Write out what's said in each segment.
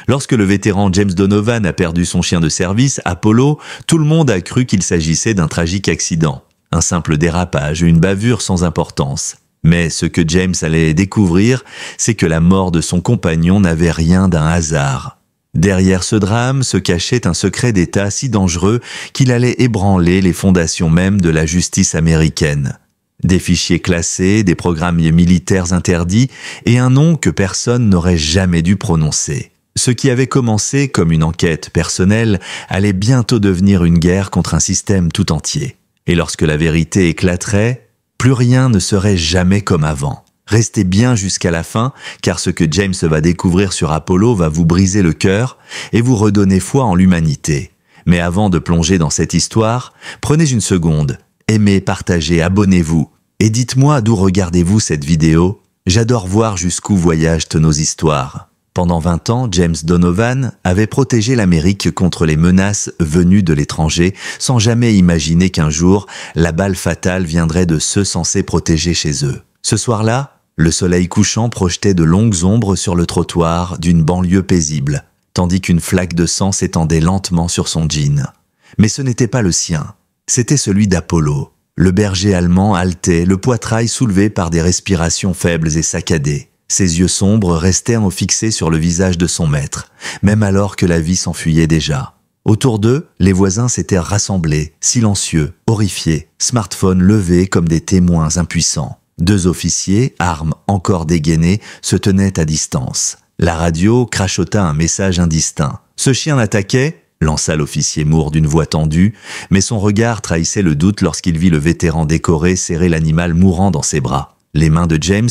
Lorsque le vétéran James Donovan a perdu son chien de service, Apollo, tout le monde a cru qu'il s'agissait d'un tragique accident. Un simple dérapage, une bavure sans importance. Mais ce que James allait découvrir, c'est que la mort de son compagnon n'avait rien d'un hasard. Derrière ce drame se cachait un secret d'État si dangereux qu'il allait ébranler les fondations mêmes de la justice américaine. Des fichiers classés, des programmes militaires interdits et un nom que personne n'aurait jamais dû prononcer. Ce qui avait commencé comme une enquête personnelle allait bientôt devenir une guerre contre un système tout entier. Et lorsque la vérité éclaterait, plus rien ne serait jamais comme avant. Restez bien jusqu'à la fin, car ce que James va découvrir sur Apollo va vous briser le cœur et vous redonner foi en l'humanité. Mais avant de plonger dans cette histoire, prenez une seconde, aimez, partagez, abonnez-vous et dites-moi d'où regardez-vous cette vidéo. J'adore voir jusqu'où voyagent nos histoires. Pendant 20 ans, James Donovan avait protégé l'Amérique contre les menaces venues de l'étranger sans jamais imaginer qu'un jour, la balle fatale viendrait de ceux censés protéger chez eux. Ce soir-là, le soleil couchant projetait de longues ombres sur le trottoir d'une banlieue paisible, tandis qu'une flaque de sang s'étendait lentement sur son jean. Mais ce n'était pas le sien, c'était celui d'Apollo. Le berger allemand haletait, le poitrail soulevé par des respirations faibles et saccadées. Ses yeux sombres restaient fixés sur le visage de son maître, même alors que la vie s'enfuyait déjà. Autour d'eux, les voisins s'étaient rassemblés, silencieux, horrifiés, smartphones levés comme des témoins impuissants. 2 officiers, armes encore dégainées, se tenaient à distance. La radio crachota un message indistinct. « Ce chien l'attaquait ?» lança l'officier Moore d'une voix tendue, mais son regard trahissait le doute lorsqu'il vit le vétéran décoré serrer l'animal mourant dans ses bras. Les mains de James,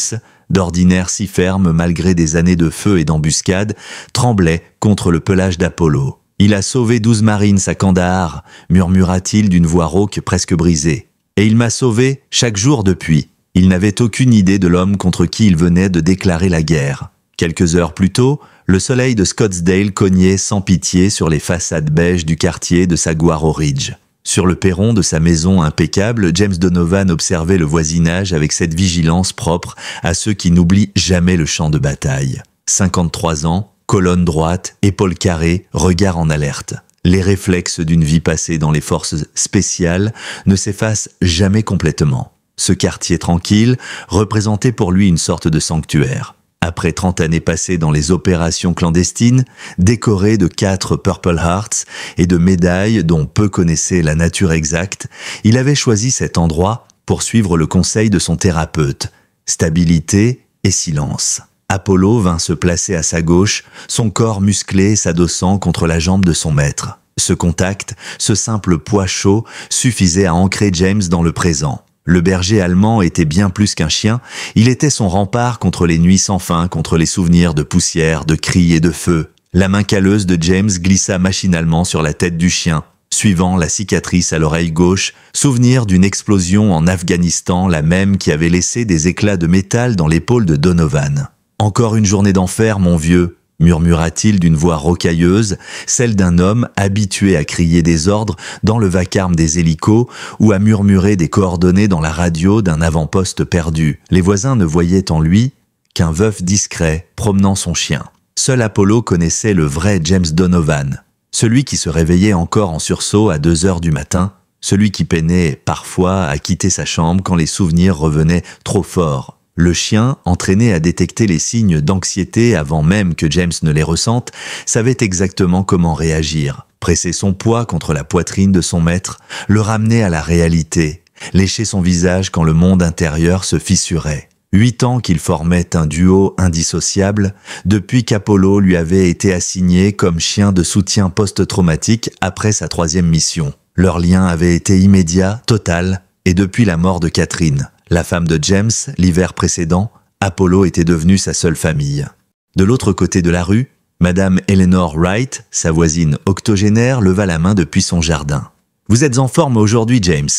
d'ordinaire si fermes malgré des années de feu et d'embuscade, tremblaient contre le pelage d'Apollo. « Il a sauvé 12 Marines à Kandahar », murmura-t-il d'une voix rauque presque brisée. « Et il m'a sauvé chaque jour depuis. » Il n'avait aucune idée de l'homme contre qui il venait de déclarer la guerre. Quelques heures plus tôt, le soleil de Scottsdale cognait sans pitié sur les façades beiges du quartier de Saguaro Ridge. Sur le perron de sa maison impeccable, James Donovan observait le voisinage avec cette vigilance propre à ceux qui n'oublient jamais le champ de bataille. 53 ans, colonne droite, épaules carrées, regard en alerte. Les réflexes d'une vie passée dans les forces spéciales ne s'effacent jamais complètement. Ce quartier tranquille représentait pour lui une sorte de sanctuaire. Après 30 années passées dans les opérations clandestines, décoré de 4 Purple Hearts et de médailles dont peu connaissaient la nature exacte, il avait choisi cet endroit pour suivre le conseil de son thérapeute. Stabilité et silence. Apollo vint se placer à sa gauche, son corps musclé s'adossant contre la jambe de son maître. Ce contact, ce simple poids chaud, suffisait à ancrer James dans le présent. Le berger allemand était bien plus qu'un chien, il était son rempart contre les nuits sans fin, contre les souvenirs de poussière, de cris et de feu. La main calleuse de James glissa machinalement sur la tête du chien, suivant la cicatrice à l'oreille gauche, souvenir d'une explosion en Afghanistan, la même qui avait laissé des éclats de métal dans l'épaule de Donovan. « Encore une journée d'enfer, mon vieux », murmura-t-il d'une voix rocailleuse, celle d'un homme habitué à crier des ordres dans le vacarme des hélicos ou à murmurer des coordonnées dans la radio d'un avant-poste perdu. Les voisins ne voyaient en lui qu'un veuf discret promenant son chien. Seul Apollo connaissait le vrai James Donovan, celui qui se réveillait encore en sursaut à 2 heures du matin, celui qui peinait parfois à quitter sa chambre quand les souvenirs revenaient trop forts. Le chien, entraîné à détecter les signes d'anxiété avant même que James ne les ressente, savait exactement comment réagir. Presser son poids contre la poitrine de son maître, le ramener à la réalité, lécher son visage quand le monde intérieur se fissurait. 8 ans qu'ils formaient un duo indissociable, depuis qu'Apollo lui avait été assigné comme chien de soutien post-traumatique après sa 3e mission. Leur lien avait été immédiat, total, et depuis la mort de Catherine, la femme de James, l'hiver précédent, Apollo était devenu sa seule famille. De l'autre côté de la rue, Madame Eleanor Wright, sa voisine octogénaire, leva la main depuis son jardin. « Vous êtes en forme aujourd'hui, James,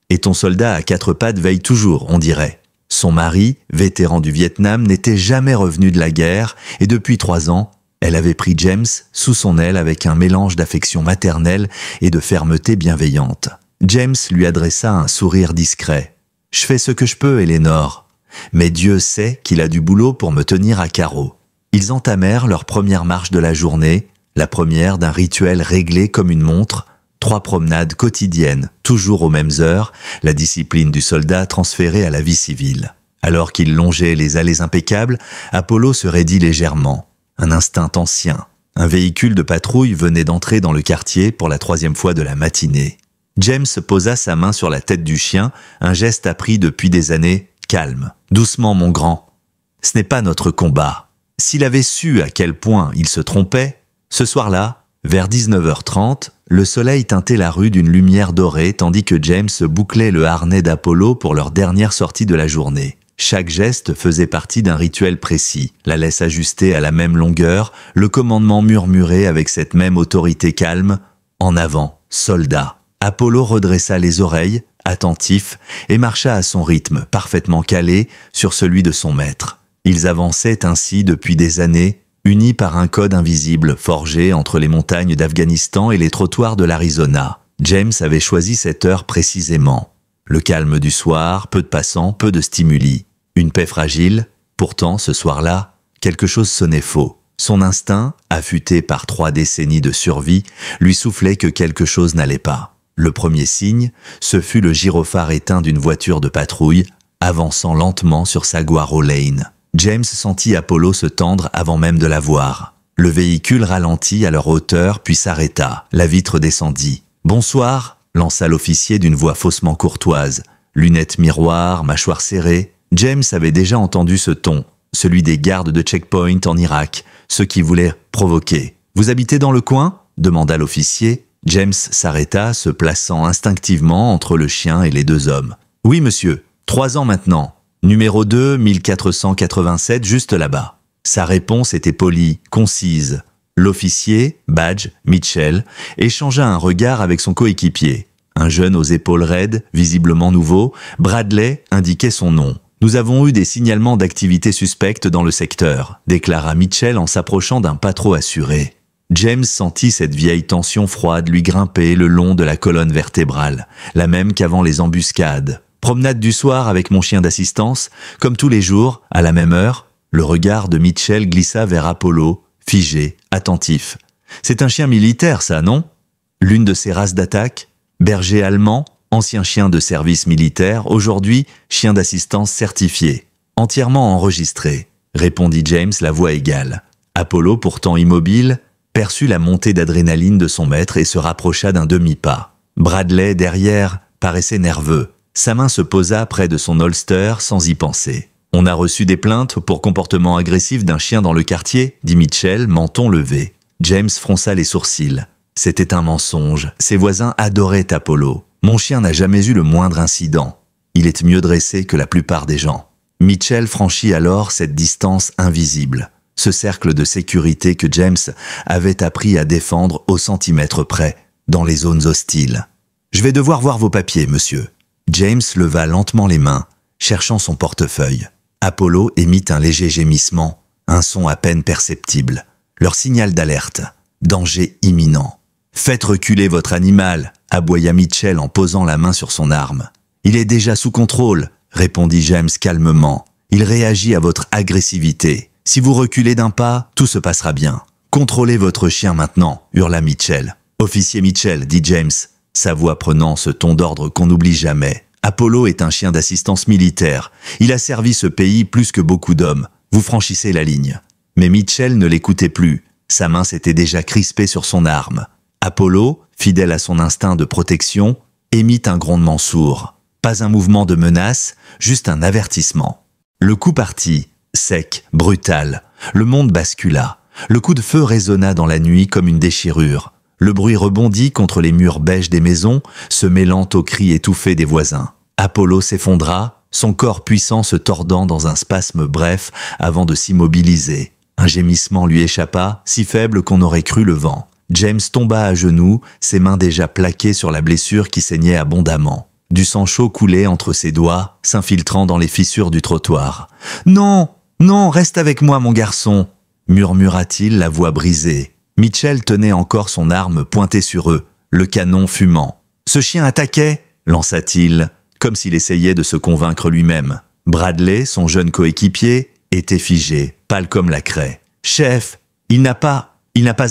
et ton soldat à 4 pattes veille toujours, on dirait. » Son mari, vétéran du Vietnam, n'était jamais revenu de la guerre, et depuis 3 ans, elle avait pris James sous son aile avec un mélange d'affection maternelle et de fermeté bienveillante. James lui adressa un sourire discret. « Je fais ce que je peux, Eleanor, mais Dieu sait qu'il a du boulot pour me tenir à carreau. » Ils entamèrent leur première marche de la journée, la première d'un rituel réglé comme une montre, 3 promenades quotidiennes, toujours aux mêmes heures, la discipline du soldat transférée à la vie civile. Alors qu'il longeait les allées impeccables, Apollo se raidit légèrement. Un instinct ancien. Un véhicule de patrouille venait d'entrer dans le quartier pour la 3e fois de la matinée. James posa sa main sur la tête du chien, un geste appris depuis des années. « Calme, doucement mon grand. Ce n'est pas notre combat. » S'il avait su à quel point il se trompait, ce soir-là, vers 19h30, le soleil teintait la rue d'une lumière dorée tandis que James bouclait le harnais d'Apollo pour leur dernière sortie de la journée. Chaque geste faisait partie d'un rituel précis, la laisse ajustée à la même longueur, le commandement murmuré avec cette même autorité calme. En avant, soldat. Apollo redressa les oreilles, attentif, et marcha à son rythme, parfaitement calé sur celui de son maître. Ils avançaient ainsi depuis des années, unis par un code invisible forgé entre les montagnes d'Afghanistan et les trottoirs de l'Arizona. James avait choisi cette heure précisément. Le calme du soir, peu de passants, peu de stimuli. Une paix fragile, pourtant ce soir-là, quelque chose sonnait faux. Son instinct, affûté par 3 décennies de survie, lui soufflait que quelque chose n'allait pas. Le premier signe, ce fut le gyrophare éteint d'une voiture de patrouille, avançant lentement sur Saguaro Lane. James sentit Apollo se tendre avant même de la voir. Le véhicule ralentit à leur hauteur puis s'arrêta. La vitre descendit. « Bonsoir !» lança l'officier d'une voix faussement courtoise. Lunettes miroirs, mâchoire serrée. James avait déjà entendu ce ton, celui des gardes de checkpoint en Irak, ceux qui voulaient provoquer. « Vous habitez dans le coin ?» demanda l'officier. James s'arrêta, se plaçant instinctivement entre le chien et les 2 hommes. « Oui, monsieur. 3 ans maintenant. Numéro 2, 1487, juste là-bas. » Sa réponse était polie, concise. L'officier, badge, Mitchell, échangea un regard avec son coéquipier. Un jeune aux épaules raides, visiblement nouveau, Bradley indiquait son nom. « Nous avons eu des signalements d'activité suspecte dans le secteur », déclara Mitchell en s'approchant d'un pas trop assuré. James sentit cette vieille tension froide lui grimper le long de la colonne vertébrale, la même qu'avant les embuscades. Promenade du soir avec mon chien d'assistance, comme tous les jours, à la même heure. Le regard de Mitchell glissa vers Apollo, figé, attentif. « C'est un chien militaire, ça, non ? L'une de ses races d'attaque ? Berger allemand, ancien chien de service militaire, aujourd'hui chien d'assistance certifié. Entièrement enregistré, » répondit James, la voix égale. Apollo, pourtant immobile, perçut la montée d'adrénaline de son maître et se rapprocha d'un demi-pas. Bradley, derrière, paraissait nerveux. Sa main se posa près de son holster sans y penser. « On a reçu des plaintes pour comportement agressif d'un chien dans le quartier » dit Mitchell, menton levé. James fronça les sourcils. C'était un mensonge. Ses voisins adoraient Apollo. « Mon chien n'a jamais eu le moindre incident. Il est mieux dressé que la plupart des gens. » Mitchell franchit alors cette distance invisible, ce cercle de sécurité que James avait appris à défendre au centimètre près, dans les zones hostiles. « Je vais devoir voir vos papiers, monsieur. » James leva lentement les mains, cherchant son portefeuille. Apollo émit un léger gémissement, un son à peine perceptible. Leur signal d'alerte. Danger imminent. « Faites reculer votre animal !» aboya Mitchell en posant la main sur son arme. « Il est déjà sous contrôle !» répondit James calmement. « Il réagit à votre agressivité. Si vous reculez d'un pas, tout se passera bien. Contrôlez votre chien maintenant !» hurla Mitchell. « Officier Mitchell !» dit James, sa voix prenant ce ton d'ordre qu'on n'oublie jamais. « Apollo est un chien d'assistance militaire. Il a servi ce pays plus que beaucoup d'hommes. Vous franchissez la ligne. » Mais Mitchell ne l'écoutait plus. Sa main s'était déjà crispée sur son arme. Apollo, fidèle à son instinct de protection, émit un grondement sourd. Pas un mouvement de menace, juste un avertissement. Le coup partit, sec, brutal. Le monde bascula. Le coup de feu résonna dans la nuit comme une déchirure. Le bruit rebondit contre les murs beiges des maisons, se mêlant aux cris étouffés des voisins. Apollo s'effondra, son corps puissant se tordant dans un spasme bref avant de s'immobiliser. Un gémissement lui échappa, si faible qu'on aurait cru le vent. James tomba à genoux, ses mains déjà plaquées sur la blessure qui saignait abondamment. Du sang chaud coulait entre ses doigts, s'infiltrant dans les fissures du trottoir. « Non, non, reste avec moi, mon garçon !» murmura-t-il, la voix brisée. Mitchell tenait encore son arme pointée sur eux, le canon fumant. « Ce chien attaquait !» lança-t-il, comme s'il essayait de se convaincre lui-même. Bradley, son jeune coéquipier, était figé, pâle comme la craie. Chef, il n'a pas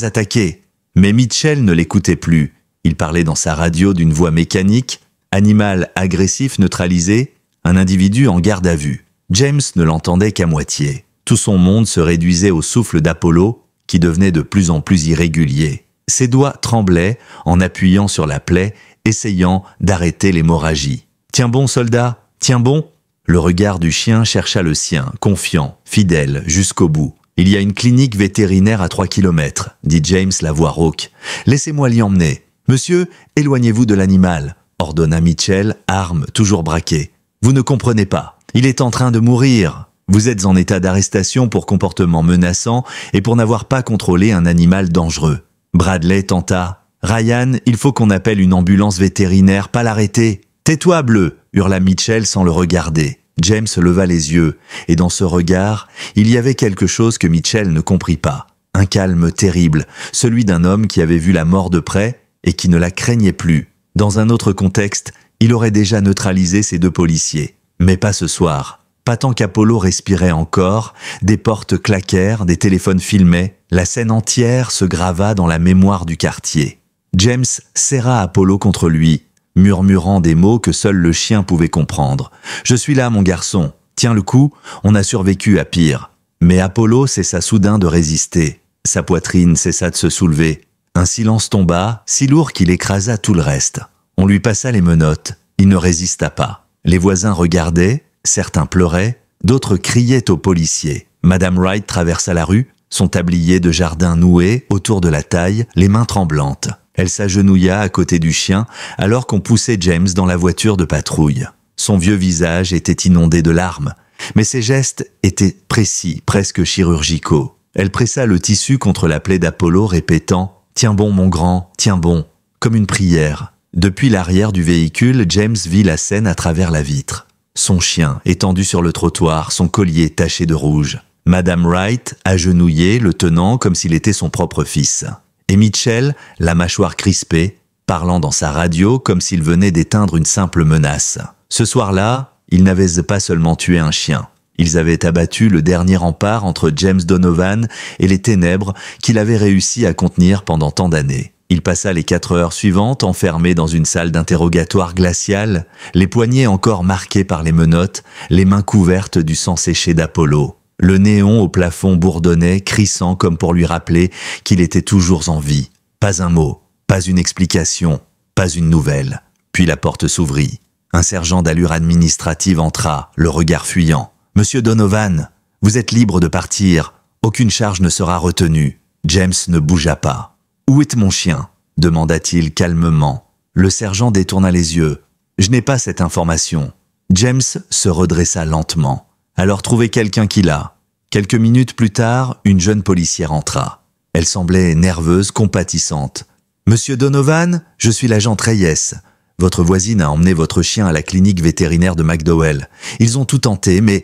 attaqué. Mais Mitchell ne l'écoutait plus. Il parlait dans sa radio d'une voix mécanique, animal agressif neutralisé, un individu en garde à vue. James ne l'entendait qu'à moitié. Tout son monde se réduisait au souffle d'Apollo, qui devenait de plus en plus irrégulier. Ses doigts tremblaient en appuyant sur la plaie, essayant d'arrêter l'hémorragie. « Tiens bon, soldat, tiens bon !» Le regard du chien chercha le sien, confiant, fidèle, jusqu'au bout. « Il y a une clinique vétérinaire à 3 kilomètres, dit James la voix rauque. « Laissez-moi l'y emmener. Monsieur, éloignez-vous de l'animal, ordonna Mitchell, arme toujours braquée. Vous ne comprenez pas. Il est en train de mourir. Vous êtes en état d'arrestation pour comportement menaçant et pour n'avoir pas contrôlé un animal dangereux. Bradley tenta. Ryan, il faut qu'on appelle une ambulance vétérinaire, pas l'arrêter. Tais-toi, bleu, hurla Mitchell sans le regarder. James leva les yeux, et dans ce regard, il y avait quelque chose que Mitchell ne comprit pas. Un calme terrible, celui d'un homme qui avait vu la mort de près et qui ne la craignait plus. Dans un autre contexte, il aurait déjà neutralisé ces 2 policiers. Mais pas ce soir. Pas tant qu'Apollo respirait encore, des portes claquèrent, des téléphones filmaient, la scène entière se grava dans la mémoire du quartier. James serra Apollo contre lui, murmurant des mots que seul le chien pouvait comprendre. « Je suis là, mon garçon. Tiens le coup, on a survécu à pire. » Mais Apollo cessa soudain de résister. Sa poitrine cessa de se soulever. Un silence tomba, si lourd qu'il écrasa tout le reste. On lui passa les menottes. Il ne résista pas. Les voisins regardaient, certains pleuraient, d'autres criaient aux policiers. Madame Wright traversa la rue, son tablier de jardin noué autour de la taille, les mains tremblantes. Elle s'agenouilla à côté du chien alors qu'on poussait James dans la voiture de patrouille. Son vieux visage était inondé de larmes, mais ses gestes étaient précis, presque chirurgicaux. Elle pressa le tissu contre la plaie d'Apollo, répétant « Tiens bon, mon grand, tiens bon », comme une prière. Depuis l'arrière du véhicule, James vit la scène à travers la vitre. Son chien, étendu sur le trottoir, son collier taché de rouge. Madame Wright, agenouillée, le tenant comme s'il était son propre fils. Et Mitchell, la mâchoire crispée, parlant dans sa radio comme s'il venait d'éteindre une simple menace. Ce soir-là, ils n'avaient pas seulement tué un chien. Ils avaient abattu le dernier rempart entre James Donovan et les ténèbres qu'il avait réussi à contenir pendant tant d'années. Il passa les 4 heures suivantes enfermé dans une salle d'interrogatoire glaciale, les poignets encore marqués par les menottes, les mains couvertes du sang séché d'Apollo. Le néon au plafond bourdonnait, crissant comme pour lui rappeler qu'il était toujours en vie. Pas un mot, pas une explication, pas une nouvelle. Puis la porte s'ouvrit. Un sergent d'allure administrative entra, le regard fuyant. « Monsieur Donovan, vous êtes libre de partir. Aucune charge ne sera retenue. » James ne bougea pas. « Où est mon chien ?» demanda-t-il calmement. Le sergent détourna les yeux. « Je n'ai pas cette information. » James se redressa lentement. Alors trouvez quelqu'un qui l'a. Quelques minutes plus tard, une jeune policière entra. Elle semblait nerveuse, compatissante. « Monsieur Donovan, je suis l'agent Reyes. Votre voisine a emmené votre chien à la clinique vétérinaire de McDowell. Ils ont tout tenté, mais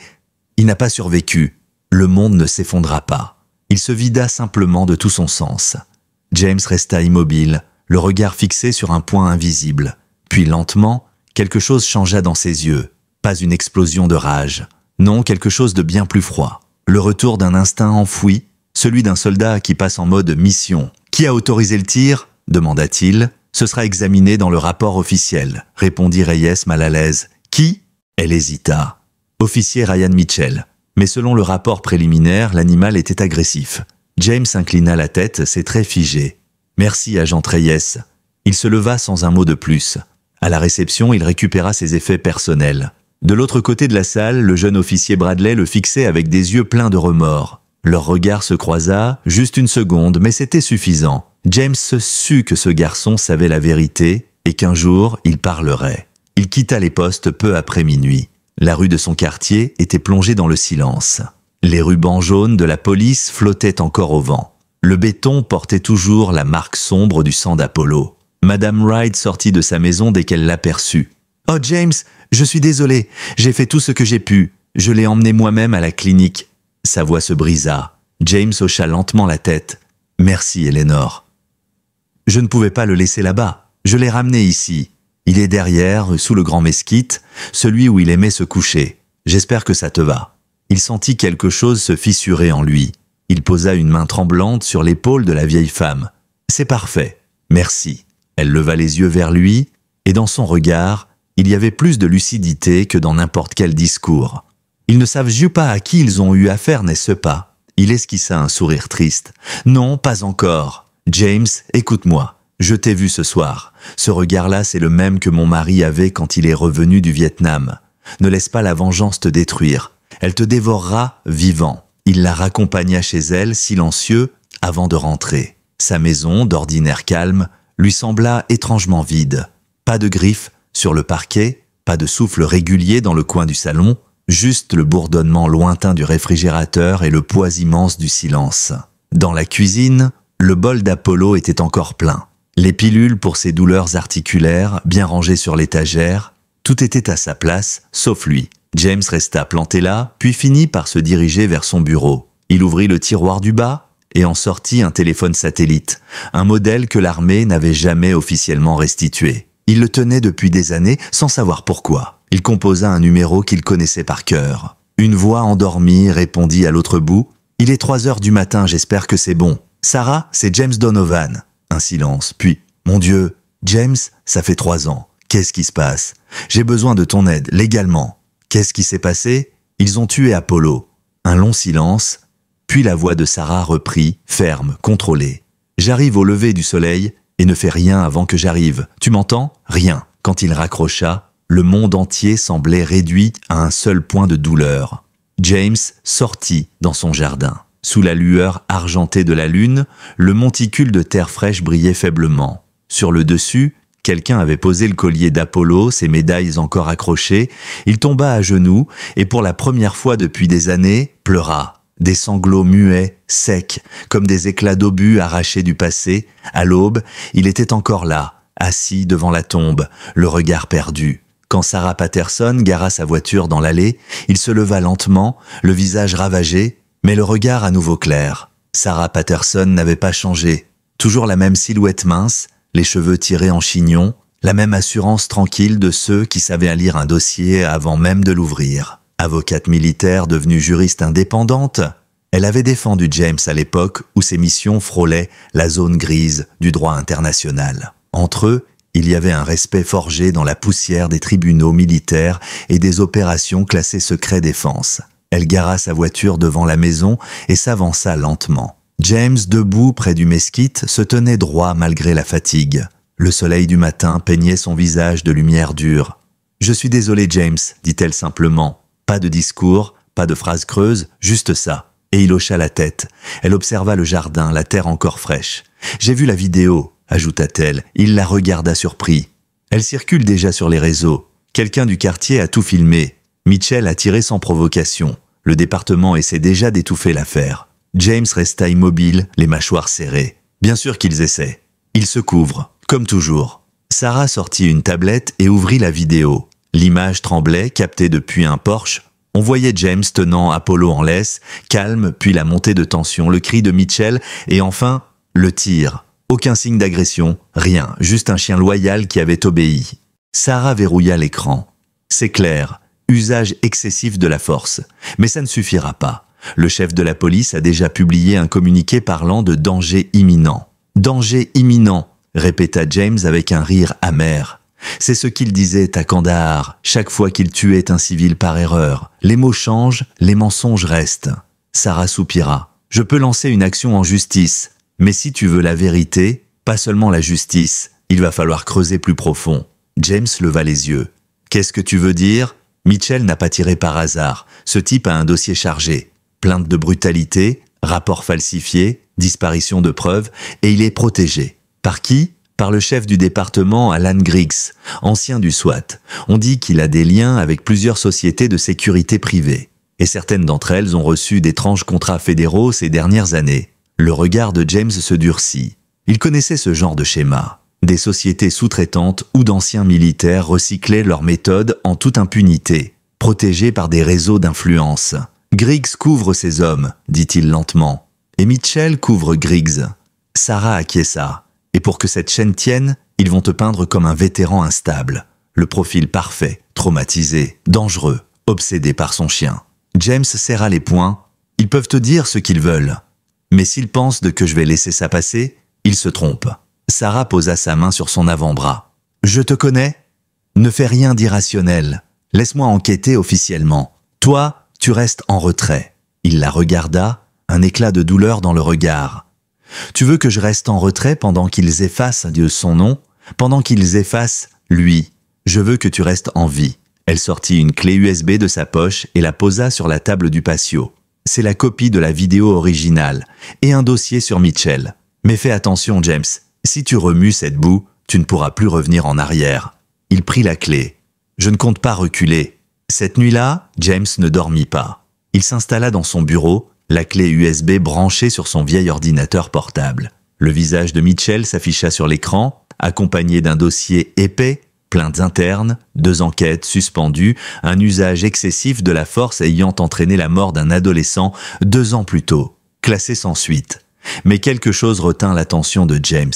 il n'a pas survécu. Le monde ne s'effondra pas. » Il se vida simplement de tout son sens. James resta immobile, le regard fixé sur un point invisible. Puis lentement, quelque chose changea dans ses yeux. Pas une explosion de rage. Non, quelque chose de bien plus froid. Le retour d'un instinct enfoui, celui d'un soldat qui passe en mode mission. « Qui a autorisé le tir ?» demanda-t-il. « Ce sera examiné dans le rapport officiel », répondit Reyes mal à l'aise. « Qui ?» Elle hésita. « Officier Ryan Mitchell. » Mais selon le rapport préliminaire, l'animal était agressif. James inclina la tête, ses traits figés. « Merci, agent Reyes. » Il se leva sans un mot de plus. À la réception, il récupéra ses effets personnels. De l'autre côté de la salle, le jeune officier Bradley le fixait avec des yeux pleins de remords. Leur regard se croisa, juste une seconde, mais c'était suffisant. James sut que ce garçon savait la vérité et qu'un jour, il parlerait. Il quitta les postes peu après minuit. La rue de son quartier était plongée dans le silence. Les rubans jaunes de la police flottaient encore au vent. Le béton portait toujours la marque sombre du sang d'Apollo. Madame Wright sortit de sa maison dès qu'elle l'aperçut. « Oh James, je suis désolé, j'ai fait tout ce que j'ai pu. Je l'ai emmené moi-même à la clinique. » Sa voix se brisa. James hocha lentement la tête. « Merci, Eleanor. » « Je ne pouvais pas le laisser là-bas. Je l'ai ramené ici. Il est derrière, sous le grand mesquite, celui où il aimait se coucher. J'espère que ça te va. » Il sentit quelque chose se fissurer en lui. Il posa une main tremblante sur l'épaule de la vieille femme. « C'est parfait. Merci. » Elle leva les yeux vers lui, et dans son regard, il y avait plus de lucidité que dans n'importe quel discours. Ils ne savent pas à qui ils ont eu affaire, n'est-ce pas? Il esquissa un sourire triste. « Non, pas encore. James, écoute-moi. Je t'ai vu ce soir. Ce regard-là, c'est le même que mon mari avait quand il est revenu du Vietnam. Ne laisse pas la vengeance te détruire. Elle te dévorera vivant. » Il la raccompagna chez elle, silencieux, avant de rentrer. Sa maison, d'ordinaire calme, lui sembla étrangement vide. Pas de griffes sur le parquet, pas de souffle régulier dans le coin du salon, juste le bourdonnement lointain du réfrigérateur et le poids immense du silence. Dans la cuisine, le bol d'Apollo était encore plein. Les pilules pour ses douleurs articulaires, bien rangées sur l'étagère, tout était à sa place, sauf lui. James resta planté là, puis finit par se diriger vers son bureau. Il ouvrit le tiroir du bas et en sortit un téléphone satellite, un modèle que l'armée n'avait jamais officiellement restitué. Il le tenait depuis des années sans savoir pourquoi. Il composa un numéro qu'il connaissait par cœur. Une voix endormie répondit à l'autre bout. « Il est 3 heures du matin, j'espère que c'est bon. Sarah, c'est James Donovan. » Un silence, puis « Mon Dieu, James, ça fait 3 ans. Qu'est-ce qui se passe? J'ai besoin de ton aide, légalement. » Qu'est-ce qui s'est passé? Ils ont tué Apollo. Un long silence, puis la voix de Sarah reprit, ferme, contrôlée. J'arrive au lever du soleil et ne fais rien avant que j'arrive. Tu m'entends? Rien. Quand il raccrocha, le monde entier semblait réduit à un seul point de douleur. James sortit dans son jardin. Sous la lueur argentée de la lune, le monticule de terre fraîche brillait faiblement. Sur le dessus, quelqu'un avait posé le collier d'Apollo, ses médailles encore accrochées. Il tomba à genoux et pour la première fois depuis des années, pleura. Des sanglots muets, secs, comme des éclats d'obus arrachés du passé. À l'aube, il était encore là, assis devant la tombe, le regard perdu. Quand Sarah Patterson gara sa voiture dans l'allée, il se leva lentement, le visage ravagé, mais le regard à nouveau clair. Sarah Patterson n'avait pas changé. Toujours la même silhouette mince, les cheveux tirés en chignon, la même assurance tranquille de ceux qui savaient lire un dossier avant même de l'ouvrir. Avocate militaire devenue juriste indépendante, elle avait défendu James à l'époque où ses missions frôlaient la zone grise du droit international. Entre eux, il y avait un respect forgé dans la poussière des tribunaux militaires et des opérations classées secret défense. Elle gara sa voiture devant la maison et s'avança lentement. James, debout près du mesquite, se tenait droit malgré la fatigue. Le soleil du matin peignait son visage de lumière dure. « Je suis désolé, James, dit-elle simplement. Pas de discours, pas de phrase creuse, juste ça. » Et il hocha la tête. Elle observa le jardin, la terre encore fraîche. « J'ai vu la vidéo, » ajouta-t-elle. Il la regarda surpris. Elle circule déjà sur les réseaux. Quelqu'un du quartier a tout filmé. Mitchell a tiré sans provocation. Le département essaie déjà d'étouffer l'affaire. James resta immobile, les mâchoires serrées. Bien sûr qu'ils essaient. Ils se couvrent, comme toujours. Sarah sortit une tablette et ouvrit la vidéo. L'image tremblait, captée depuis un Porsche. On voyait James tenant Apollo en laisse, calme, puis la montée de tension, le cri de Mitchell, et enfin, le tir. Aucun signe d'agression, rien, juste un chien loyal qui avait obéi. Sarah verrouilla l'écran. C'est clair, usage excessif de la force. Mais ça ne suffira pas. Le chef de la police a déjà publié un communiqué parlant de danger imminent. « Danger imminent », répéta James avec un rire amer. C'est ce qu'il disait à Kandahar chaque fois qu'il tuait un civil par erreur. Les mots changent, les mensonges restent. Sarah soupira. « Je peux lancer une action en justice, mais si tu veux la vérité, pas seulement la justice, il va falloir creuser plus profond. » James leva les yeux. « Qu'est-ce que tu veux dire ? Mitchell n'a pas tiré par hasard. Ce type a un dossier chargé. Plainte de brutalité, rapport falsifié, disparition de preuves, et il est protégé. Par qui ? Par le chef du département Alan Griggs, ancien du SWAT. On dit qu'il a des liens avec plusieurs sociétés de sécurité privées. Et certaines d'entre elles ont reçu d'étranges contrats fédéraux ces dernières années. Le regard de James se durcit. Il connaissait ce genre de schéma. Des sociétés sous-traitantes ou d'anciens militaires recyclaient leurs méthodes en toute impunité, protégés par des réseaux d'influence. Griggs couvre ses hommes, dit-il lentement. Et Mitchell couvre Griggs. Sarah acquiesça. Et pour que cette chaîne tienne, ils vont te peindre comme un vétéran instable. Le profil parfait, traumatisé, dangereux, obsédé par son chien. James serra les poings. Ils peuvent te dire ce qu'ils veulent. Mais s'il pense que je vais laisser ça passer, il se trompe. Sarah posa sa main sur son avant-bras. Je te connais? Ne fais rien d'irrationnel. Laisse-moi enquêter officiellement. Toi, tu restes en retrait. Il la regarda, un éclat de douleur dans le regard. Tu veux que je reste en retrait pendant qu'ils effacent son nom, pendant qu'ils effacent lui? Je veux que tu restes en vie. Elle sortit une clé USB de sa poche et la posa sur la table du patio. C'est la copie de la vidéo originale et un dossier sur Mitchell. Mais fais attention, James. Si tu remues cette boue, tu ne pourras plus revenir en arrière. Il prit la clé. Je ne compte pas reculer. Cette nuit-là, James ne dormit pas. Il s'installa dans son bureau, la clé USB branchée sur son vieil ordinateur portable. Le visage de Mitchell s'afficha sur l'écran, accompagné d'un dossier épais, plaintes internes, 2 enquêtes suspendues, un usage excessif de la force ayant entraîné la mort d'un adolescent 2 ans plus tôt, classé sans suite. Mais quelque chose retint l'attention de James.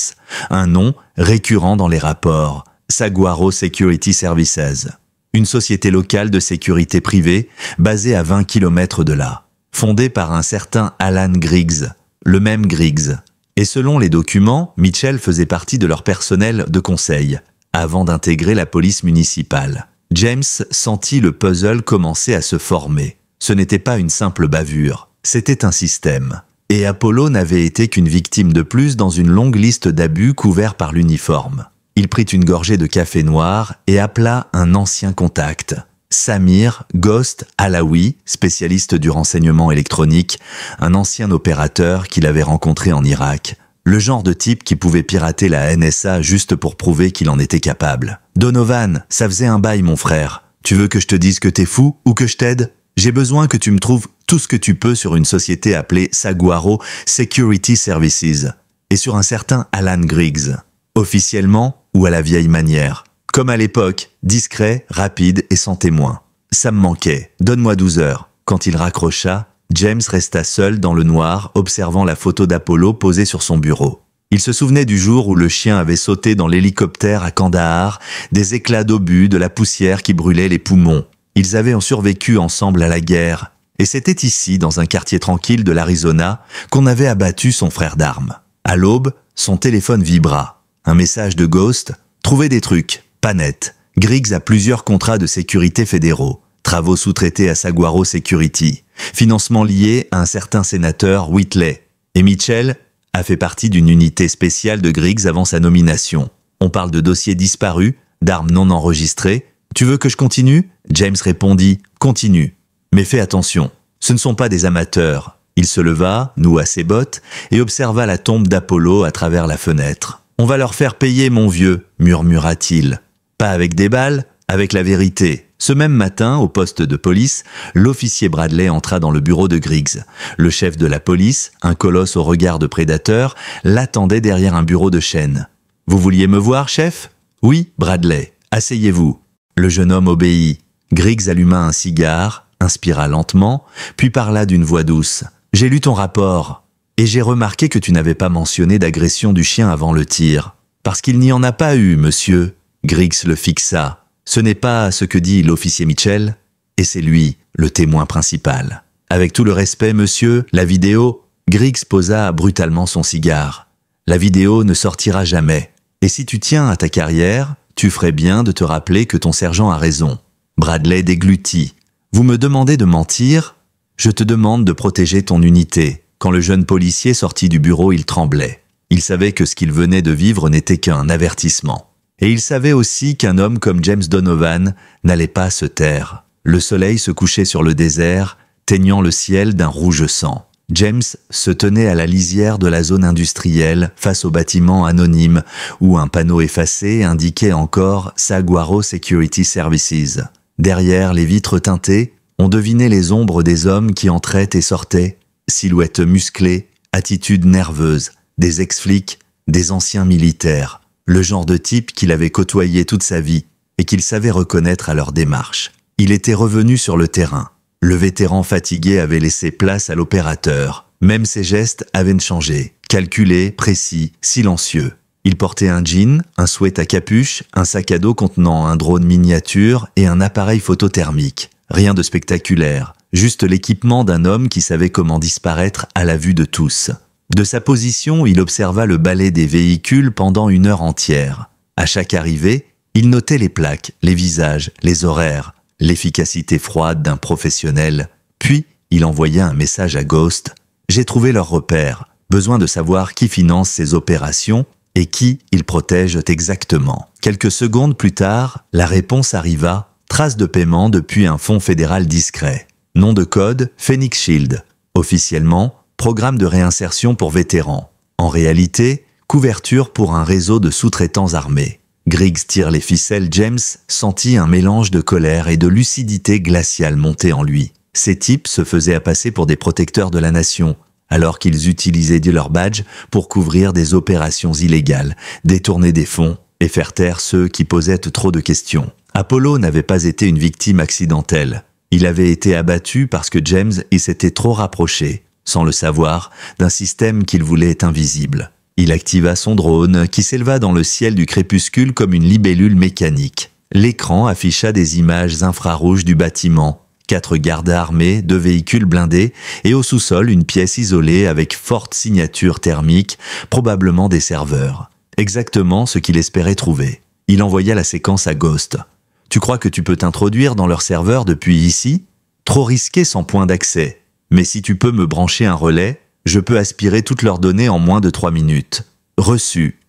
Un nom récurrent dans les rapports. Saguaro Security Services. Une société locale de sécurité privée basée à 20 km de là. Fondée par un certain Alan Griggs. Le même Griggs. Et selon les documents, Mitchell faisait partie de leur personnel de conseil, avant d'intégrer la police municipale. James sentit le puzzle commencer à se former. Ce n'était pas une simple bavure, c'était un système. Et Apollo n'avait été qu'une victime de plus dans une longue liste d'abus couverts par l'uniforme. Il prit une gorgée de café noir et appela un ancien contact. Samir Ghost Alaoui, spécialiste du renseignement électronique, un ancien opérateur qu'il avait rencontré en Irak. Le genre de type qui pouvait pirater la NSA juste pour prouver qu'il en était capable. « Donovan, ça faisait un bail mon frère. Tu veux que je te dise que t'es fou ou que je t'aide ? J'ai besoin que tu me trouves tout ce que tu peux sur une société appelée Saguaro Security Services et sur un certain Alan Griggs. Officiellement ou à la vieille manière. Comme à l'époque, discret, rapide et sans témoin. Ça me manquait. Donne-moi 12 heures. » Quand il raccrocha, James resta seul dans le noir, observant la photo d'Apollo posée sur son bureau. Il se souvenait du jour où le chien avait sauté dans l'hélicoptère à Kandahar, des éclats d'obus, de la poussière qui brûlait les poumons. Ils avaient survécu ensemble à la guerre. Et c'était ici, dans un quartier tranquille de l'Arizona, qu'on avait abattu son frère d'armes. À l'aube, son téléphone vibra. Un message de Ghost. Trouvez des trucs. Pas net. Griggs a plusieurs contrats de sécurité fédéraux. Travaux sous-traités à Saguaro Security. Financement lié à un certain sénateur Whitley. Et Mitchell a fait partie d'une unité spéciale de Griggs avant sa nomination. On parle de dossiers disparus, d'armes non enregistrées. Tu veux que je continue? James répondit, continue. Mais fais attention, ce ne sont pas des amateurs. Il se leva, noua ses bottes, et observa la tombe d'Apollo à travers la fenêtre. On va leur faire payer, mon vieux, murmura-t-il. Pas avec des balles, avec la vérité. Ce même matin, au poste de police, l'officier Bradley entra dans le bureau de Griggs. Le chef de la police, un colosse au regard de prédateur, l'attendait derrière un bureau de chêne. « Vous vouliez me voir, chef ?»« Oui, Bradley. Asseyez-vous. » Le jeune homme obéit. Griggs alluma un cigare, inspira lentement, puis parla d'une voix douce. « J'ai lu ton rapport, et j'ai remarqué que tu n'avais pas mentionné d'agression du chien avant le tir. Parce qu'il n'y en a pas eu, monsieur. » Griggs le fixa. Ce n'est pas ce que dit l'officier Mitchell, et c'est lui, le témoin principal. Avec tout le respect, monsieur, la vidéo... Griggs posa brutalement son cigare. La vidéo ne sortira jamais. Et si tu tiens à ta carrière, tu ferais bien de te rappeler que ton sergent a raison. Bradley déglutit. Vous me demandez de mentir? Je te demande de protéger ton unité. Quand le jeune policier sortit du bureau, il tremblait. Il savait que ce qu'il venait de vivre n'était qu'un avertissement. Et il savait aussi qu'un homme comme James Donovan n'allait pas se taire. Le soleil se couchait sur le désert, teignant le ciel d'un rouge sang. James se tenait à la lisière de la zone industrielle, face au bâtiment anonyme, où un panneau effacé indiquait encore « Saguaro Security Services ». Derrière les vitres teintées, on devinait les ombres des hommes qui entraient et sortaient, silhouettes musclées, attitudes nerveuses, des ex-flics, des anciens militaires. Le genre de type qu'il avait côtoyé toute sa vie et qu'il savait reconnaître à leur démarche. Il était revenu sur le terrain. Le vétéran fatigué avait laissé place à l'opérateur. Même ses gestes avaient changé. Calculés, précis, silencieux. Il portait un jean, un sweat à capuche, un sac à dos contenant un drone miniature et un appareil photothermique. Rien de spectaculaire. juste l'équipement d'un homme qui savait comment disparaître à la vue de tous. De sa position, il observa le balai des véhicules pendant 1 heure entière. À chaque arrivée, il notait les plaques, les visages, les horaires, l'efficacité froide d'un professionnel. Puis, il envoya un message à Ghost. « J'ai trouvé leur repère. Besoin de savoir qui finance ces opérations et qui ils protègent exactement. » Quelques secondes plus tard, la réponse arriva. Trace de paiement depuis un fonds fédéral discret. Nom de code, Phoenix Shield. Officiellement, programme de réinsertion pour vétérans. En réalité, couverture pour un réseau de sous-traitants armés. Griggs tire les ficelles. James sentit un mélange de colère et de lucidité glaciale monter en lui. Ces types se faisaient passer pour des protecteurs de la nation, alors qu'ils utilisaient leur badge pour couvrir des opérations illégales, détourner des fonds et faire taire ceux qui posaient trop de questions. Apollo n'avait pas été une victime accidentelle. Il avait été abattu parce que James s'était trop rapproché, sans le savoir, d'un système qu'il voulait invisible. Il activa son drone qui s'éleva dans le ciel du crépuscule comme une libellule mécanique. L'écran afficha des images infrarouges du bâtiment, 4 gardes armés, 2 véhicules blindés et au sous-sol une pièce isolée avec forte signature thermique, probablement des serveurs. Exactement ce qu'il espérait trouver. Il envoya la séquence à Ghost. « Tu crois que tu peux t'introduire dans leur serveur depuis ici ? Trop risqué sans point d'accès. Mais si tu peux me brancher un relais, je peux aspirer toutes leurs données en moins de 3 minutes. » Reçu.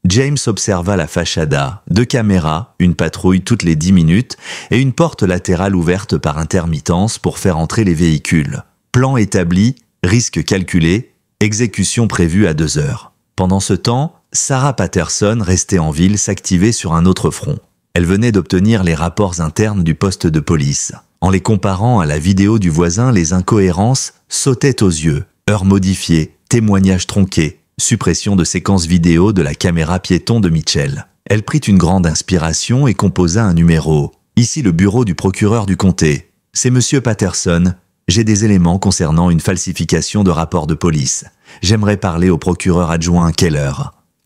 James observa la fachada, 2 caméras, une patrouille toutes les 10 minutes et une porte latérale ouverte par intermittence pour faire entrer les véhicules. Plan établi, risque calculé, exécution prévue à 2 heures. Pendant ce temps, Sarah Patterson restait en ville s'activait sur un autre front. Elle venait d'obtenir les rapports internes du poste de police. En les comparant à la vidéo du voisin, les incohérences sautaient aux yeux. Heures modifiées, témoignages tronqués, suppression de séquences vidéo de la caméra piéton de Mitchell. Elle prit une grande inspiration et composa un numéro. « Ici le bureau du procureur du comté. C'est Monsieur Patterson. J'ai des éléments concernant une falsification de rapport de police. J'aimerais parler au procureur adjoint Keller. »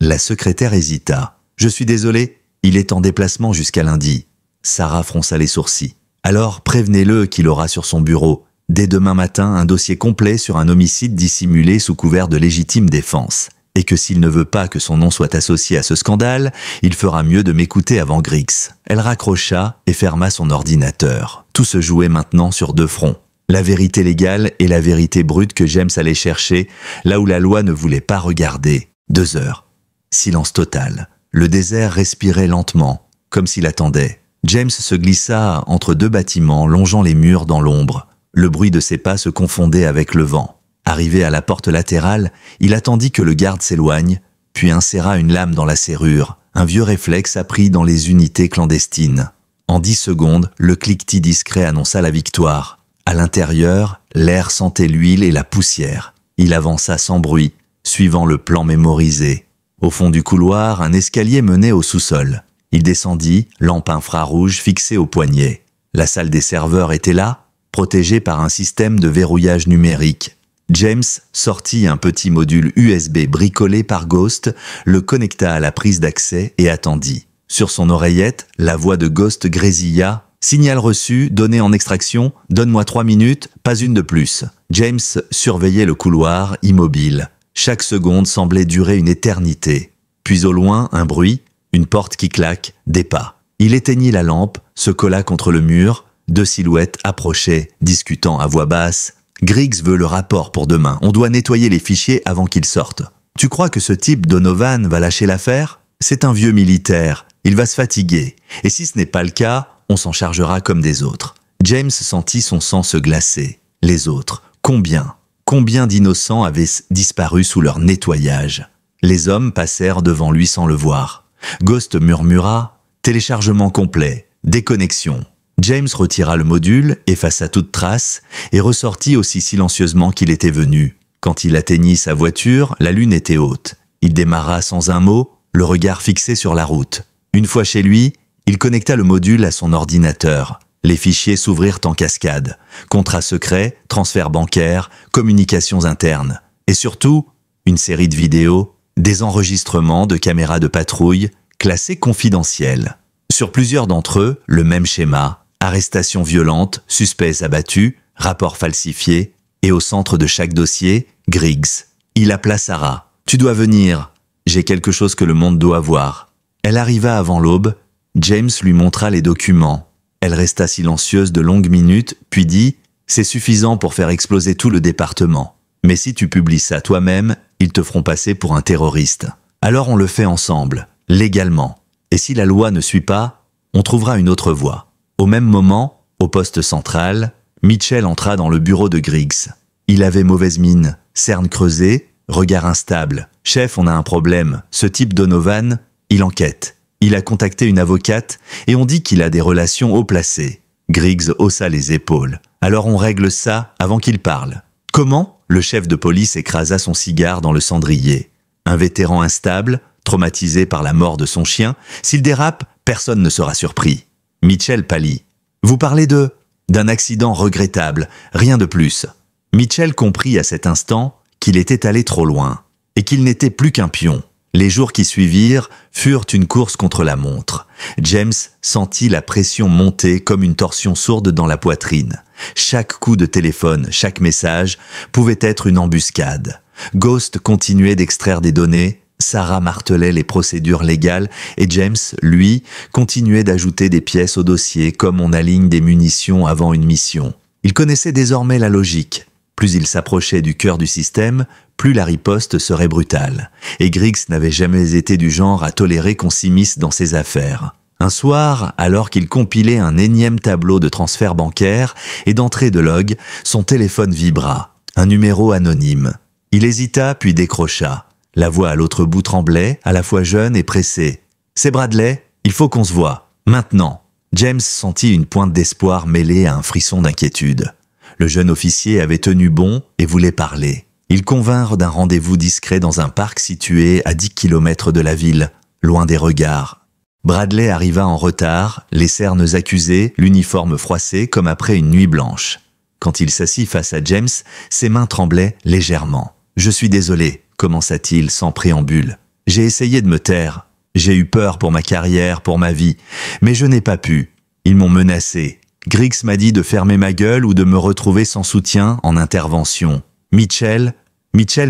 La secrétaire hésita. « Je suis désolé, il est en déplacement jusqu'à lundi. » Sarah fronça les sourcils. « Alors prévenez-le qu'il aura sur son bureau, dès demain matin, un dossier complet sur un homicide dissimulé sous couvert de légitime défense. Et que s'il ne veut pas que son nom soit associé à ce scandale, il fera mieux de m'écouter avant Griggs. » Elle raccrocha et ferma son ordinateur. Tout se jouait maintenant sur 2 fronts. La vérité légale et la vérité brute que James allait chercher, là où la loi ne voulait pas regarder. 2 heures. Silence total. Le désert respirait lentement, comme s'il attendait. James se glissa entre 2 bâtiments longeant les murs dans l'ombre. Le bruit de ses pas se confondait avec le vent. Arrivé à la porte latérale, il attendit que le garde s'éloigne, puis inséra une lame dans la serrure. Un vieux réflexe appris dans les unités clandestines. En 10 secondes, le cliquetis discret annonça la victoire. À l'intérieur, l'air sentait l'huile et la poussière. Il avança sans bruit, suivant le plan mémorisé. Au fond du couloir, un escalier menait au sous-sol. Il descendit, lampe infrarouge fixée au poignet. La salle des serveurs était là, protégée par un système de verrouillage numérique. James sortit un petit module USB bricolé par Ghost, le connecta à la prise d'accès et attendit. Sur son oreillette, la voix de Ghost grésilla. « Signal reçu, donné en extraction, donne-moi 3 minutes, pas une de plus. » James surveillait le couloir, immobile. Chaque seconde semblait durer une éternité. Puis au loin, un bruit, une porte qui claque, des pas. Il éteignit la lampe, se colla contre le mur, 2 silhouettes approchaient, discutant à voix basse. « Griggs veut le rapport pour demain, on doit nettoyer les fichiers avant qu'il sorte. Tu crois que ce type Donovan va lâcher l'affaire ? C'est un vieux militaire, il va se fatiguer. Et si ce n'est pas le cas, on s'en chargera comme des autres. » James sentit son sang se glacer. Les autres, combien ? Combien d'innocents avaient disparu sous leur nettoyage? Les hommes passèrent devant lui sans le voir. Ghost murmura « Téléchargement complet, déconnexion ». James retira le module, effaça toute trace et ressortit aussi silencieusement qu'il était venu. Quand il atteignit sa voiture, la lune était haute. Il démarra sans un mot, le regard fixé sur la route. Une fois chez lui, il connecta le module à son ordinateur. Les fichiers s'ouvrirent en cascade. Contrats secrets, transferts bancaires, communications internes. Et surtout, une série de vidéos, des enregistrements de caméras de patrouille, classés confidentiels. Sur plusieurs d'entre eux, le même schéma. Arrestations violentes, suspects abattus, rapport falsifié, et au centre de chaque dossier, Griggs. Il appela Sarah. « Tu dois venir. J'ai quelque chose que le monde doit voir. » Elle arriva avant l'aube. James lui montra les documents. Elle resta silencieuse de longues minutes, puis dit « C'est suffisant pour faire exploser tout le département. Mais si tu publies ça toi-même, ils te feront passer pour un terroriste. Alors on le fait ensemble, légalement. Et si la loi ne suit pas, on trouvera une autre voie. » Au même moment, au poste central, Mitchell entra dans le bureau de Griggs. Il avait mauvaise mine, cernes creusées, regard instable. « Chef, on a un problème. Ce type Donovan, il enquête. Il a contacté une avocate et on dit qu'il a des relations haut placées. » Griggs haussa les épaules. « Alors on règle ça avant qu'il parle. » « Comment ?» Le chef de police écrasa son cigare dans le cendrier. Un vétéran instable, traumatisé par la mort de son chien, s'il dérape, personne ne sera surpris. Mitchell pâlit. « Vous parlez d'un accident regrettable, rien de plus. » Mitchell comprit à cet instant qu'il était allé trop loin et qu'il n'était plus qu'un pion. Les jours qui suivirent furent une course contre la montre. James sentit la pression monter comme une torsion sourde dans la poitrine. Chaque coup de téléphone, chaque message pouvait être une embuscade. Ghost continuait d'extraire des données, Sarah martelait les procédures légales et James, lui, continuait d'ajouter des pièces au dossier comme on aligne des munitions avant une mission. Il connaissait désormais la logique. Plus il s'approchait du cœur du système, plus la riposte serait brutale. Et Griggs n'avait jamais été du genre à tolérer qu'on s'immisce dans ses affaires. Un soir, alors qu'il compilait un énième tableau de transfert bancaire et d'entrée de log, son téléphone vibra. Un numéro anonyme. Il hésita puis décrocha. La voix à l'autre bout tremblait, à la fois jeune et pressée. « C'est Bradley, il faut qu'on se voie. Maintenant. » James sentit une pointe d'espoir mêlée à un frisson d'inquiétude. Le jeune officier avait tenu bon et voulait parler. Ils convinrent d'un rendez-vous discret dans un parc situé à 10 km de la ville, loin des regards. Bradley arriva en retard, les cernes accusées, l'uniforme froissé comme après une nuit blanche. Quand il s'assit face à James, ses mains tremblaient légèrement. « Je suis désolé », commença-t-il sans préambule. « J'ai essayé de me taire. J'ai eu peur pour ma carrière, pour ma vie. Mais je n'ai pas pu. Ils m'ont menacé. Griggs m'a dit de fermer ma gueule ou de me retrouver sans soutien en intervention. Mitchell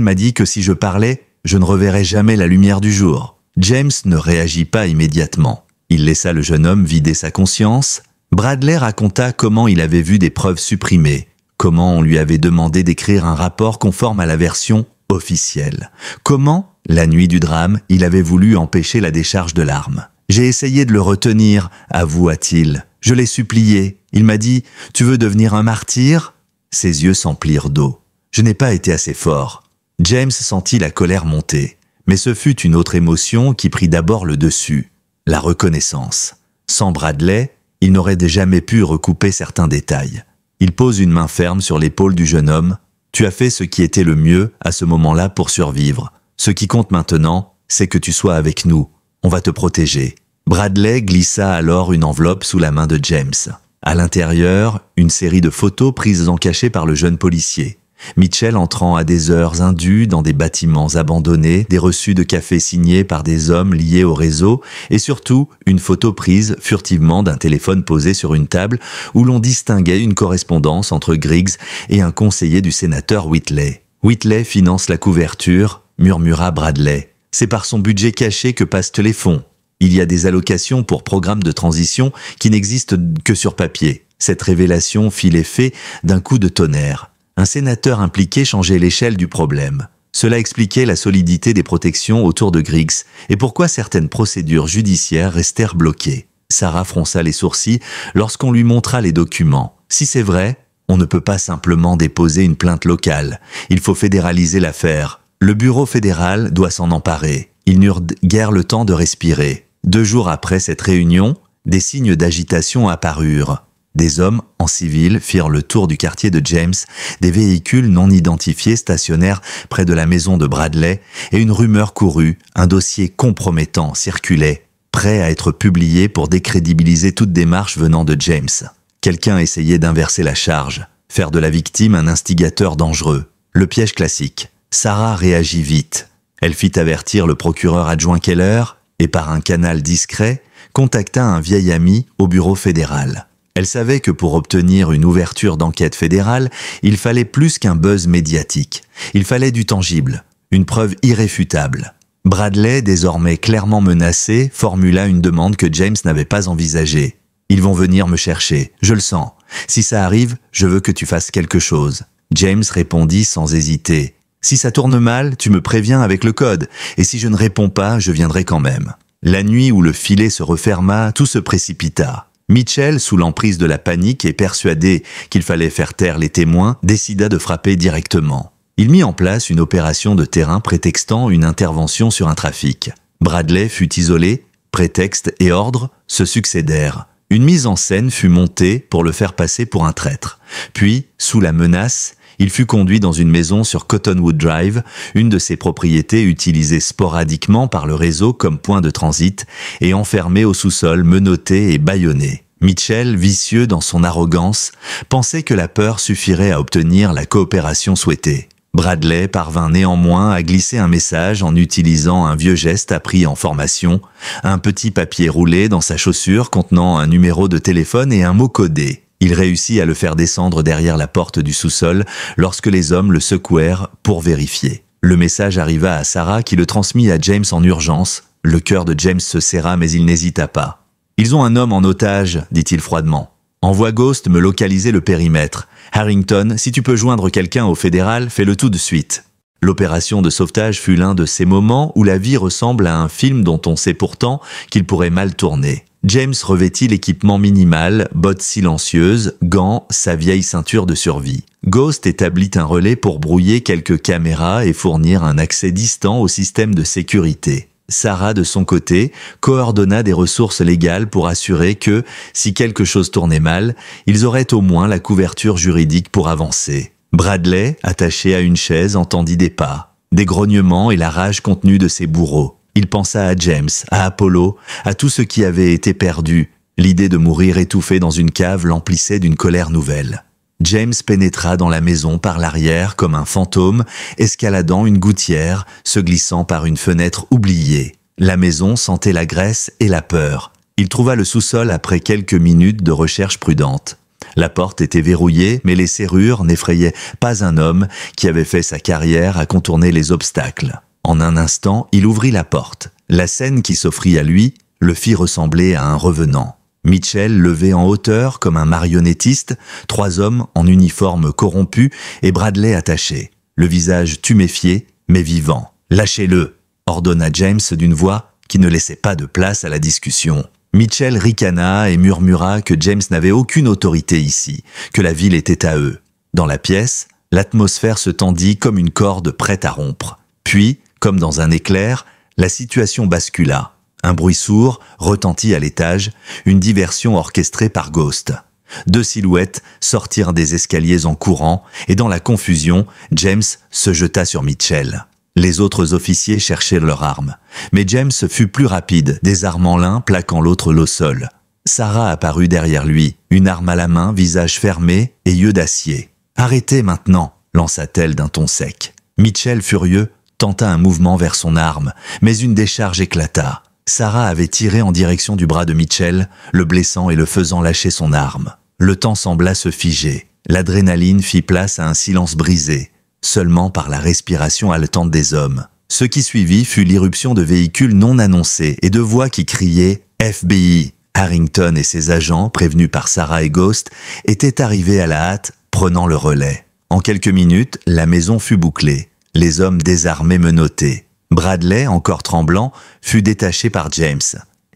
m'a dit que si je parlais, je ne reverrais jamais la lumière du jour. » James ne réagit pas immédiatement. Il laissa le jeune homme vider sa conscience. Bradley raconta comment il avait vu des preuves supprimées, comment on lui avait demandé d'écrire un rapport conforme à la version officielle, comment, la nuit du drame, il avait voulu empêcher la décharge de l'arme. « J'ai essayé de le retenir, avoua-t-il. Je l'ai supplié. Il m'a dit « Tu veux devenir un martyr ?» Ses yeux s'emplirent d'eau. « Je n'ai pas été assez fort. » James sentit la colère monter. Mais ce fut une autre émotion qui prit d'abord le dessus, la reconnaissance. Sans Bradley, il n'aurait jamais pu recouper certains détails. Il pose une main ferme sur l'épaule du jeune homme. « Tu as fait ce qui était le mieux à ce moment-là pour survivre. Ce qui compte maintenant, c'est que tu sois avec nous. On va te protéger. » Bradley glissa alors une enveloppe sous la main de James. À l'intérieur, une série de photos prises en cachette par le jeune policier. Mitchell entrant à des heures indues dans des bâtiments abandonnés, des reçus de café signés par des hommes liés au réseau et surtout une photo prise furtivement d'un téléphone posé sur une table où l'on distinguait une correspondance entre Griggs et un conseiller du sénateur Whitley. « Whitley finance la couverture », murmura Bradley. « C'est par son budget caché que passent les fonds. Il y a des allocations pour programmes de transition qui n'existent que sur papier. » Cette révélation fit l'effet d'un coup de tonnerre. Un sénateur impliqué changeait l'échelle du problème. Cela expliquait la solidité des protections autour de Griggs et pourquoi certaines procédures judiciaires restèrent bloquées. Sarah fronça les sourcils lorsqu'on lui montra les documents. Si c'est vrai, on ne peut pas simplement déposer une plainte locale. Il faut fédéraliser l'affaire. Le bureau fédéral doit s'en emparer. Ils n'eurent guère le temps de respirer. 2 jours après cette réunion, des signes d'agitation apparurent. Des hommes, en civil, firent le tour du quartier de James, des véhicules non identifiés stationnèrent près de la maison de Bradley, et une rumeur courut, un dossier compromettant circulait, prêt à être publié pour décrédibiliser toute démarche venant de James. Quelqu'un essayait d'inverser la charge, faire de la victime un instigateur dangereux. Le piège classique. Sarah réagit vite. Elle fit avertir le procureur adjoint Keller, et par un canal discret, contacta un vieil ami au bureau fédéral. Elle savait que pour obtenir une ouverture d'enquête fédérale, il fallait plus qu'un buzz médiatique. Il fallait du tangible, une preuve irréfutable. Bradley, désormais clairement menacé, formula une demande que James n'avait pas envisagée. « Ils vont venir me chercher, je le sens. Si ça arrive, je veux que tu fasses quelque chose. » James répondit sans hésiter. « Si ça tourne mal, tu me préviens avec le code, et si je ne réponds pas, je viendrai quand même. » La nuit où le filet se referma, tout se précipita. Mitchell, sous l'emprise de la panique et persuadé qu'il fallait faire taire les témoins, décida de frapper directement. Il mit en place une opération de terrain prétextant une intervention sur un trafic. Bradley fut isolé, prétexte et ordre se succédèrent. Une mise en scène fut montée pour le faire passer pour un traître. Puis, sous la menace, il fut conduit dans une maison sur Cottonwood Drive, une de ses propriétés utilisées sporadiquement par le réseau comme point de transit, et enfermé au sous-sol, menotté et bâillonné. Mitchell, vicieux dans son arrogance, pensait que la peur suffirait à obtenir la coopération souhaitée. Bradley parvint néanmoins à glisser un message en utilisant un vieux geste appris en formation, un petit papier roulé dans sa chaussure contenant un numéro de téléphone et un mot codé. Il réussit à le faire descendre derrière la porte du sous-sol lorsque les hommes le secouèrent pour vérifier. Le message arriva à Sarah qui le transmit à James en urgence. Le cœur de James se serra mais il n'hésita pas. « Ils ont un homme en otage, dit-il froidement. Envoie Ghost me localiser le périmètre. Harrington, si tu peux joindre quelqu'un au fédéral, fais-le tout de suite. » L'opération de sauvetage fut l'un de ces moments où la vie ressemble à un film dont on sait pourtant qu'il pourrait mal tourner. James revêtit l'équipement minimal, bottes silencieuses, gants, sa vieille ceinture de survie. Ghost établit un relais pour brouiller quelques caméras et fournir un accès distant au système de sécurité. Sarah, de son côté, coordonna des ressources légales pour assurer que, si quelque chose tournait mal, ils auraient au moins la couverture juridique pour avancer. Bradley, attaché à une chaise, entendit des pas, des grognements et la rage contenue de ses bourreaux. Il pensa à James, à Apollo, à tout ce qui avait été perdu. L'idée de mourir étouffé dans une cave l'emplissait d'une colère nouvelle. James pénétra dans la maison par l'arrière comme un fantôme, escaladant une gouttière, se glissant par une fenêtre oubliée. La maison sentait la graisse et la peur. Il trouva le sous-sol après quelques minutes de recherche prudente. La porte était verrouillée, mais les serrures n'effrayaient pas un homme qui avait fait sa carrière à contourner les obstacles. En un instant, il ouvrit la porte. La scène qui s'offrit à lui le fit ressembler à un revenant. Mitchell levé en hauteur comme un marionnettiste, 3 hommes en uniforme corrompu et Bradley attaché, le visage tuméfié mais vivant. « Lâchez-le !» ordonna James d'une voix qui ne laissait pas de place à la discussion. Mitchell ricana et murmura que James n'avait aucune autorité ici, que la ville était à eux. Dans la pièce, l'atmosphère se tendit comme une corde prête à rompre. Puis, comme dans un éclair, la situation bascula. Un bruit sourd retentit à l'étage, une diversion orchestrée par Ghost. 2 silhouettes sortirent des escaliers en courant, et dans la confusion, James se jeta sur Mitchell. Les autres officiers cherchaient leurs armes, mais James fut plus rapide, désarmant l'un, plaquant l'autre au sol. Sarah apparut derrière lui, une arme à la main, visage fermé et yeux d'acier. « Arrêtez maintenant !» lança-t-elle d'un ton sec. Mitchell, furieux, tenta un mouvement vers son arme, mais une décharge éclata. Sarah avait tiré en direction du bras de Mitchell, le blessant et le faisant lâcher son arme. Le temps sembla se figer. L'adrénaline fit place à un silence brisé, seulement par la respiration haletante des hommes. Ce qui suivit fut l'irruption de véhicules non annoncés et de voix qui criaient « FBI ». Harrington et ses agents, prévenus par Sarah et Ghost, étaient arrivés à la hâte, prenant le relais. En quelques minutes, la maison fut bouclée. Les hommes désarmés menottés. Bradley, encore tremblant, fut détaché par James.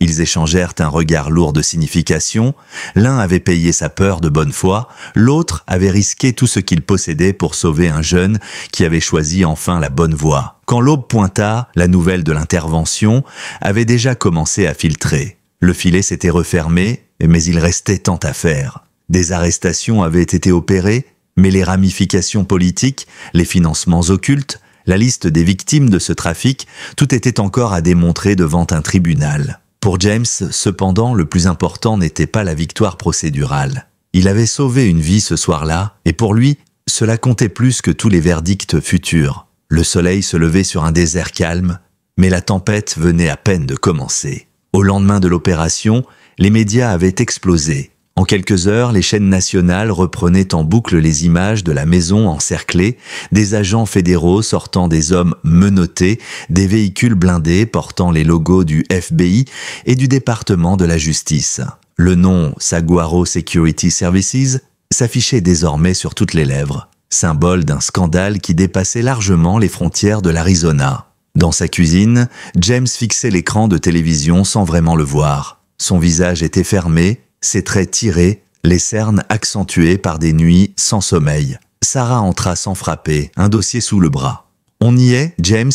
Ils échangèrent un regard lourd de signification. L'un avait payé sa peur de bonne foi, l'autre avait risqué tout ce qu'il possédait pour sauver un jeune qui avait choisi enfin la bonne voie. Quand l'aube pointa, la nouvelle de l'intervention avait déjà commencé à filtrer. Le filet s'était refermé, mais il restait tant à faire. Des arrestations avaient été opérées, mais les ramifications politiques, les financements occultes, la liste des victimes de ce trafic, tout était encore à démontrer devant un tribunal. Pour James, cependant, le plus important n'était pas la victoire procédurale. Il avait sauvé une vie ce soir-là, et pour lui, cela comptait plus que tous les verdicts futurs. Le soleil se levait sur un désert calme, mais la tempête venait à peine de commencer. Au lendemain de l'opération, les médias avaient explosé. En quelques heures, les chaînes nationales reprenaient en boucle les images de la maison encerclée, des agents fédéraux sortant des hommes menottés, des véhicules blindés portant les logos du FBI et du département de la justice. Le nom Saguaro Security Services s'affichait désormais sur toutes les lèvres, symbole d'un scandale qui dépassait largement les frontières de l'Arizona. Dans sa cuisine, James fixait l'écran de télévision sans vraiment le voir. Son visage était fermé, ses traits tirés, les cernes accentuées par des nuits sans sommeil. Sarah entra sans frapper, un dossier sous le bras. « On y est, James ?»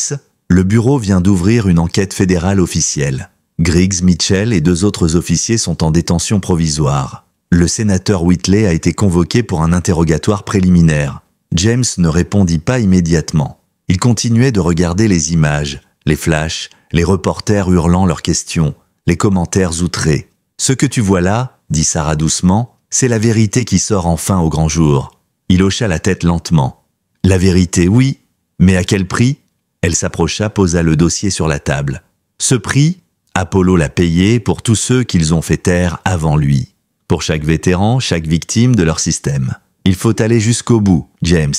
Le bureau vient d'ouvrir une enquête fédérale officielle. Griggs, Mitchell et 2 autres officiers sont en détention provisoire. Le sénateur Whitley a été convoqué pour un interrogatoire préliminaire. James ne répondit pas immédiatement. Il continuait de regarder les images, les flashs, les reporters hurlant leurs questions, les commentaires outrés. « Ce que tu vois là, » dit Sarah doucement, « c'est la vérité qui sort enfin au grand jour. » Il hocha la tête lentement. « La vérité, oui, mais à quel prix ?» Elle s'approcha, posa le dossier sur la table. « Ce prix, Apollo l'a payé pour tous ceux qu'ils ont fait taire avant lui. Pour chaque vétéran, chaque victime de leur système. Il faut aller jusqu'au bout, James. »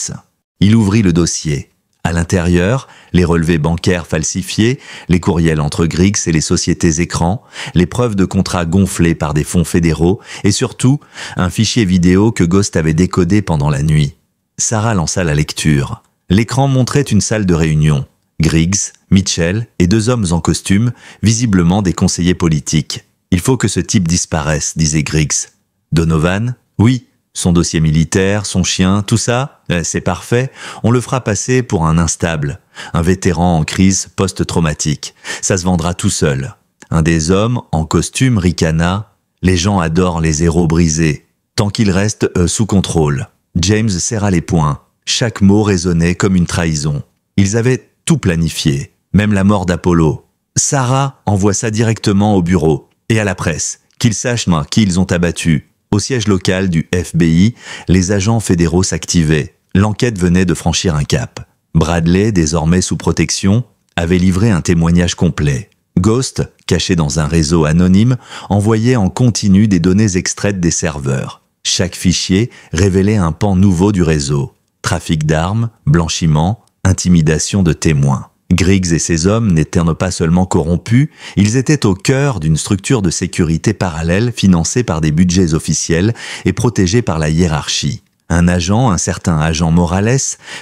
Il ouvrit le dossier. À l'intérieur, les relevés bancaires falsifiés, les courriels entre Griggs et les sociétés écrans, les preuves de contrats gonflés par des fonds fédéraux et surtout, un fichier vidéo que Ghost avait décodé pendant la nuit. Sarah lança la lecture. L'écran montrait une salle de réunion. Griggs, Mitchell et 2 hommes en costume, visiblement des conseillers politiques. « Il faut que ce type disparaisse », disait Griggs. « Donovan ? Oui. Son dossier militaire, son chien, tout ça, c'est parfait, on le fera passer pour un instable, un vétéran en crise post-traumatique. Ça se vendra tout seul. » Un des hommes, en costume, ricana. « Les gens adorent les héros brisés, tant qu'ils restent sous contrôle. » James serra les poings. Chaque mot résonnait comme une trahison. Ils avaient tout planifié, même la mort d'Apollo. Sarah envoie ça directement au bureau et à la presse, qu'ils sachent qui ils ont abattu. Au siège local du FBI, les agents fédéraux s'activaient. L'enquête venait de franchir un cap. Bradley, désormais sous protection, avait livré un témoignage complet. Ghost, caché dans un réseau anonyme, envoyait en continu des données extraites des serveurs. Chaque fichier révélait un pan nouveau du réseau. Trafic d'armes, blanchiment, intimidation de témoins. Griggs et ses hommes n'étaient pas seulement corrompus, ils étaient au cœur d'une structure de sécurité parallèle financée par des budgets officiels et protégée par la hiérarchie. Un certain agent Morales,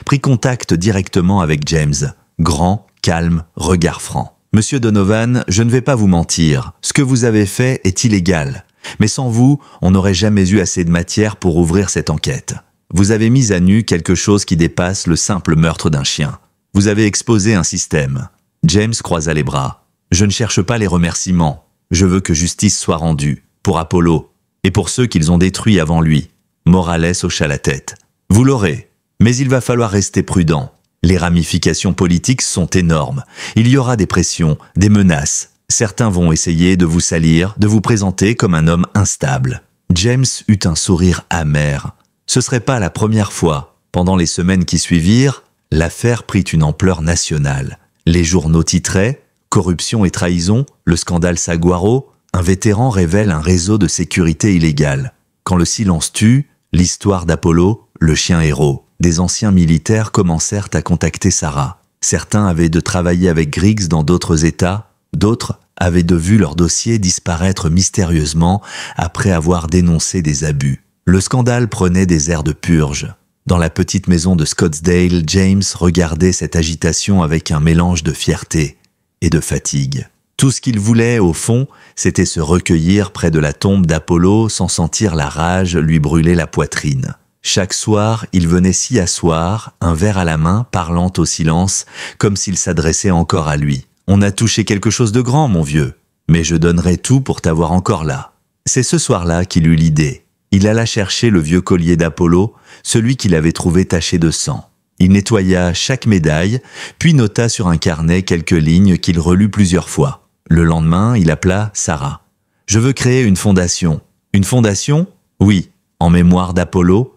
prit contact directement avec James. Grand, calme, regard franc. « Monsieur Donovan, je ne vais pas vous mentir, ce que vous avez fait est illégal. Mais sans vous, on n'aurait jamais eu assez de matière pour ouvrir cette enquête. Vous avez mis à nu quelque chose qui dépasse le simple meurtre d'un chien. Vous avez exposé un système. » James croisa les bras. « Je ne cherche pas les remerciements. Je veux que justice soit rendue, pour Apollo, et pour ceux qu'ils ont détruits avant lui. » Morales hocha la tête. « Vous l'aurez, mais il va falloir rester prudent. Les ramifications politiques sont énormes. Il y aura des pressions, des menaces. Certains vont essayer de vous salir, de vous présenter comme un homme instable. » James eut un sourire amer. Ce serait pas la première fois. Pendant les semaines qui suivirent, l'affaire prit une ampleur nationale. Les journaux titraient « Corruption et trahison, le scandale Saguaro, un vétéran révèle un réseau de sécurité illégale. Quand le silence tue, l'histoire d'Apollo, le chien héros. » Des anciens militaires commencèrent à contacter Sarah. Certains avaient de travailler avec Griggs dans d'autres États, d'autres avaient de vu leur dossier disparaître mystérieusement après avoir dénoncé des abus. Le scandale prenait des airs de purge. Dans la petite maison de Scottsdale, James regardait cette agitation avec un mélange de fierté et de fatigue. Tout ce qu'il voulait, au fond, c'était se recueillir près de la tombe d'Apollo sans sentir la rage lui brûler la poitrine. Chaque soir, il venait s'y asseoir, un verre à la main, parlant au silence, comme s'il s'adressait encore à lui. « On a touché quelque chose de grand, mon vieux, mais je donnerais tout pour t'avoir encore là. » C'est ce soir-là qu'il eut l'idée. Il alla chercher le vieux collier d'Apollo, celui qu'il avait trouvé taché de sang. Il nettoya chaque médaille, puis nota sur un carnet quelques lignes qu'il relut plusieurs fois. Le lendemain, il appela Sarah. « Je veux créer une fondation. »« Une fondation ? Oui, en mémoire d'Apollo.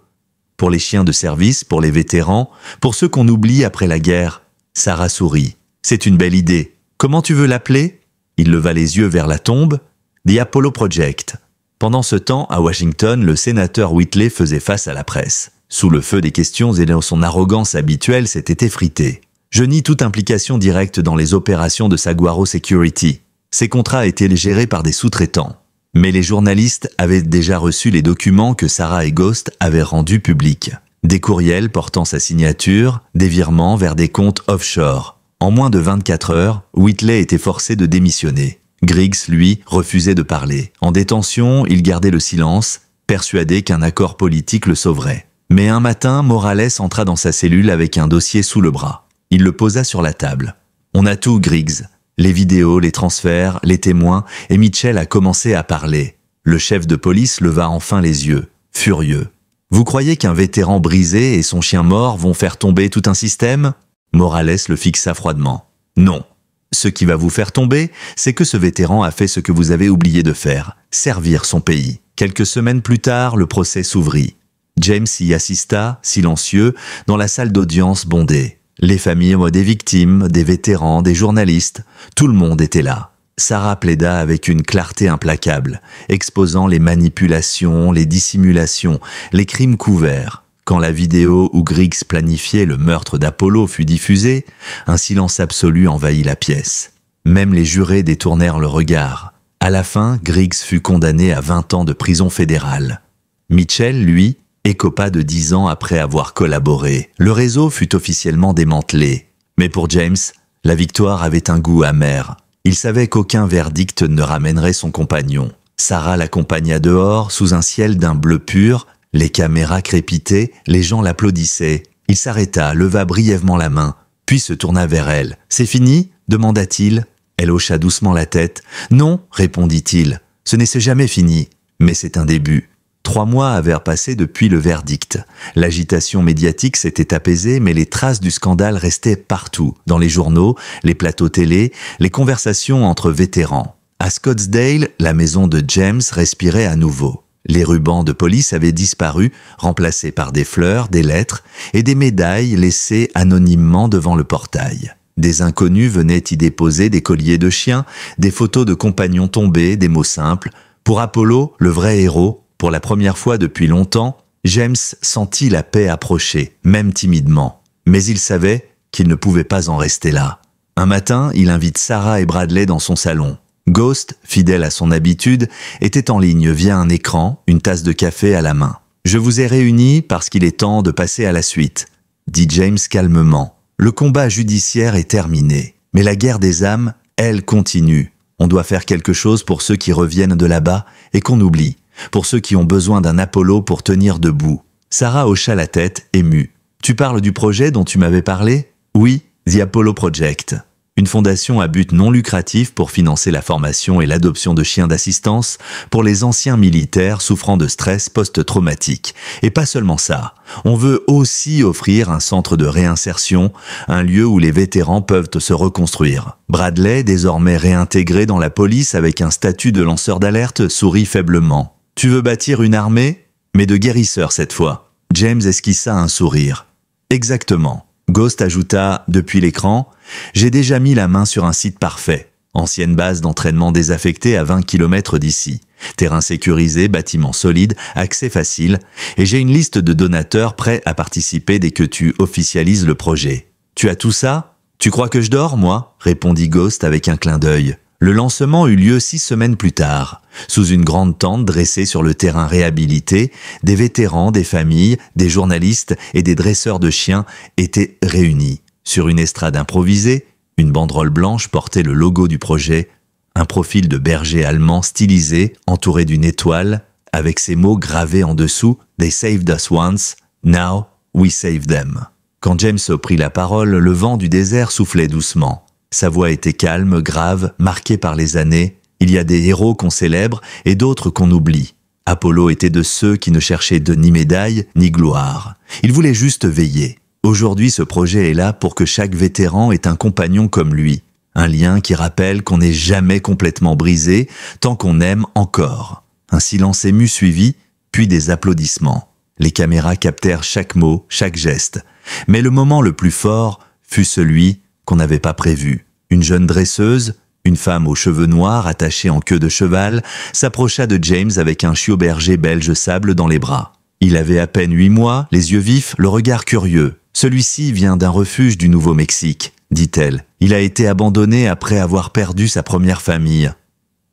Pour les chiens de service, pour les vétérans, pour ceux qu'on oublie après la guerre. » Sarah sourit. « C'est une belle idée. Comment tu veux l'appeler ?» Il leva les yeux vers la tombe. « The Apollo Project. » Pendant ce temps, à Washington, le sénateur Whitley faisait face à la presse. Sous le feu des questions et dans son arrogance habituelle, s'était effrité. Je nie toute implication directe dans les opérations de Saguaro Security. Ces contrats étaient gérés par des sous-traitants. Mais les journalistes avaient déjà reçu les documents que Sarah et Ghost avaient rendus publics. Des courriels portant sa signature, des virements vers des comptes offshore. En moins de 24 heures, Whitley était forcé de démissionner. Griggs, lui, refusait de parler. En détention, il gardait le silence, persuadé qu'un accord politique le sauverait. Mais un matin, Morales entra dans sa cellule avec un dossier sous le bras. Il le posa sur la table. « On a tout, Griggs. Les vidéos, les transferts, les témoins, et Mitchell a commencé à parler. » Le chef de police leva enfin les yeux, furieux. « Vous croyez qu'un vétéran brisé et son chien mort vont faire tomber tout un système ?» Morales le fixa froidement. « Non. Ce qui va vous faire tomber, c'est que ce vétéran a fait ce que vous avez oublié de faire, servir son pays. » Quelques semaines plus tard, le procès s'ouvrit. James y assista, silencieux, dans la salle d'audience bondée. Les familles des victimes, des vétérans, des journalistes, tout le monde était là. Sarah plaida avec une clarté implacable, exposant les manipulations, les dissimulations, les crimes couverts. Quand la vidéo où Griggs planifiait le meurtre d'Apollo fut diffusée, un silence absolu envahit la pièce. Même les jurés détournèrent le regard. À la fin, Griggs fut condamné à 20 ans de prison fédérale. Mitchell, lui, écopa de 10 ans après avoir collaboré. Le réseau fut officiellement démantelé. Mais pour James, la victoire avait un goût amer. Il savait qu'aucun verdict ne ramènerait son compagnon. Sarah l'accompagna dehors, sous un ciel d'un bleu pur. Les caméras crépitaient, les gens l'applaudissaient. Il s'arrêta, leva brièvement la main, puis se tourna vers elle. « C'est fini ?» demanda-t-il. Elle hocha doucement la tête. « Non » répondit-il. « Ce n'est jamais fini, mais c'est un début. » 3 mois avaient passé depuis le verdict. L'agitation médiatique s'était apaisée, mais les traces du scandale restaient partout, dans les journaux, les plateaux télé, les conversations entre vétérans. À Scottsdale, la maison de James respirait à nouveau. Les rubans de police avaient disparu, remplacés par des fleurs, des lettres et des médailles laissées anonymement devant le portail. Des inconnus venaient y déposer des colliers de chiens, des photos de compagnons tombés, des mots simples. Pour Apollo, le vrai héros, pour la première fois depuis longtemps, James sentit la paix approcher, même timidement. Mais il savait qu'il ne pouvait pas en rester là. Un matin, il invite Sarah et Bradley dans son salon. Ghost, fidèle à son habitude, était en ligne via un écran, une tasse de café à la main. « Je vous ai réunis parce qu'il est temps de passer à la suite », dit James calmement. Le combat judiciaire est terminé, mais la guerre des âmes, elle, continue. On doit faire quelque chose pour ceux qui reviennent de là-bas et qu'on oublie, pour ceux qui ont besoin d'un Apollo pour tenir debout. Sarah hocha la tête, émue. « Tu parles du projet dont tu m'avais parlé ?»« Oui, The Apollo Project. » Une fondation à but non lucratif pour financer la formation et l'adoption de chiens d'assistance pour les anciens militaires souffrant de stress post-traumatique. Et pas seulement ça, on veut aussi offrir un centre de réinsertion, un lieu où les vétérans peuvent se reconstruire. Bradley, désormais réintégré dans la police avec un statut de lanceur d'alerte, sourit faiblement. « Tu veux bâtir une armée, mais de guérisseurs cette fois. » James esquissa un sourire. « Exactement. » Ghost ajouta, depuis l'écran, « J'ai déjà mis la main sur un site parfait. Ancienne base d'entraînement désaffectée à 20 km d'ici. Terrain sécurisé, bâtiment solide, accès facile. Et j'ai une liste de donateurs prêts à participer dès que tu officialises le projet. Tu as tout ça ? Tu crois que je dors, moi ? Répondit Ghost avec un clin d'œil. Le lancement eut lieu 6 semaines plus tard. Sous une grande tente dressée sur le terrain réhabilité, des vétérans, des familles, des journalistes et des dresseurs de chiens étaient réunis. Sur une estrade improvisée, une banderole blanche portait le logo du projet, un profil de berger allemand stylisé, entouré d'une étoile, avec ces mots gravés en dessous « They saved us once, now we save them ». Quand James prit la parole, le vent du désert soufflait doucement. Sa voix était calme, grave, marquée par les années. Il y a des héros qu'on célèbre et d'autres qu'on oublie. Apollo était de ceux qui ne cherchaient ni médaille, ni gloire. Il voulait juste veiller. Aujourd'hui, ce projet est là pour que chaque vétéran ait un compagnon comme lui. Un lien qui rappelle qu'on n'est jamais complètement brisé tant qu'on aime encore. Un silence ému suivit, puis des applaudissements. Les caméras captèrent chaque mot, chaque geste. Mais le moment le plus fort fut celui qu'on n'avait pas prévu. Une jeune dresseuse, Une femme aux cheveux noirs attachée en queue de cheval s'approcha de James avec un chiot berger belge sable dans les bras. Il avait à peine 8 mois, les yeux vifs, le regard curieux. « Celui-ci vient d'un refuge du Nouveau-Mexique », dit-elle. « Il a été abandonné après avoir perdu sa première famille. »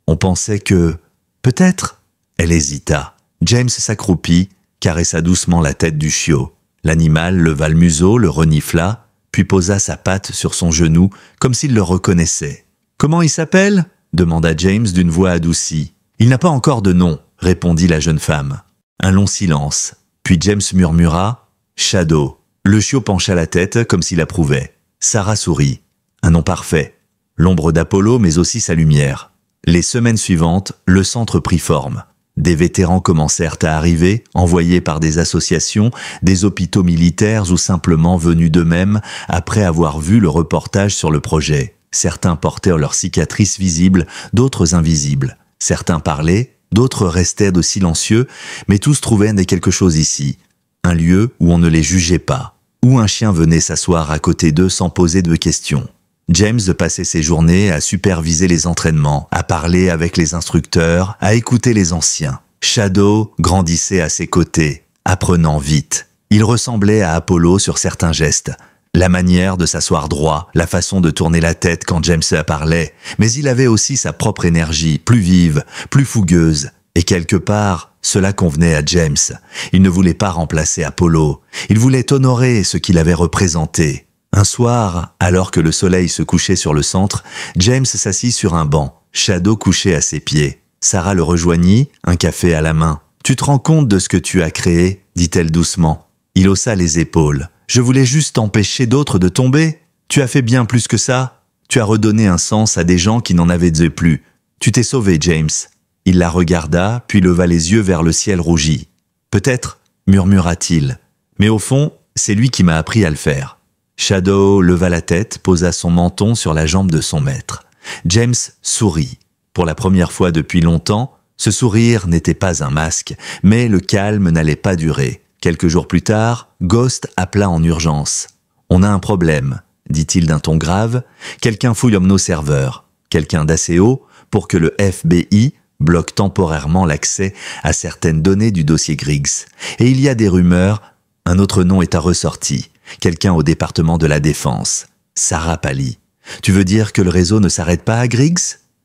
On pensait que... Peut-être... Elle hésita. James s'accroupit, caressa doucement la tête du chiot. L'animal leva le museau, le renifla, puis posa sa patte sur son genou, comme s'il le reconnaissait. « Comment il s'appelle » demanda James d'une voix adoucie. « Il n'a pas encore de nom » répondit la jeune femme. Un long silence. Puis James murmura « Shadow ». Le chiot pencha la tête comme s'il approuvait. Sarah sourit. Un nom parfait. L'ombre d'Apollo, mais aussi sa lumière. Les semaines suivantes, le centre prit forme. Des vétérans commencèrent à arriver, envoyés par des associations, des hôpitaux militaires ou simplement venus d'eux-mêmes après avoir vu le reportage sur le projet. Certains portaient leurs cicatrices visibles, d'autres invisibles. Certains parlaient, d'autres restaient de silencieux, mais tous trouvaient quelque chose ici. Un lieu où on ne les jugeait pas, où un chien venait s'asseoir à côté d'eux sans poser de questions. James passait ses journées à superviser les entraînements, à parler avec les instructeurs, à écouter les anciens. Shadow grandissait à ses côtés, apprenant vite. Il ressemblait à Apollo sur certains gestes. La manière de s'asseoir droit, la façon de tourner la tête quand James parlait, mais il avait aussi sa propre énergie, plus vive, plus fougueuse. Et quelque part, cela convenait à James. Il ne voulait pas remplacer Apollo. Il voulait honorer ce qu'il avait représenté. Un soir, alors que le soleil se couchait sur le centre, James s'assit sur un banc, Shadow couché à ses pieds. Sarah le rejoignit, un café à la main. « Tu te rends compte de ce que tu as créé ?» dit-elle doucement. Il haussa les épaules. « Je voulais juste empêcher d'autres de tomber. Tu as fait bien plus que ça. Tu as redonné un sens à des gens qui n'en avaient plus. Tu t'es sauvé, James. » Il la regarda, puis leva les yeux vers le ciel rougi. « Peut-être, » murmura-t-il. « Mais au fond, c'est lui qui m'a appris à le faire. » Shadow leva la tête, posa son menton sur la jambe de son maître. James sourit. Pour la première fois depuis longtemps, ce sourire n'était pas un masque, mais le calme n'allait pas durer. Quelques jours plus tard, Ghost appela en urgence. « On a un problème », dit-il d'un ton grave. « Quelqu'un fouille nos serveurs. Quelqu'un d'assez haut pour que le FBI bloque temporairement l'accès à certaines données du dossier Griggs. Et il y a des rumeurs, un autre nom est ressorti. Quelqu'un au département de la Défense. » Sarah pâlit. « Tu veux dire que le réseau ne s'arrête pas à Griggs ?»«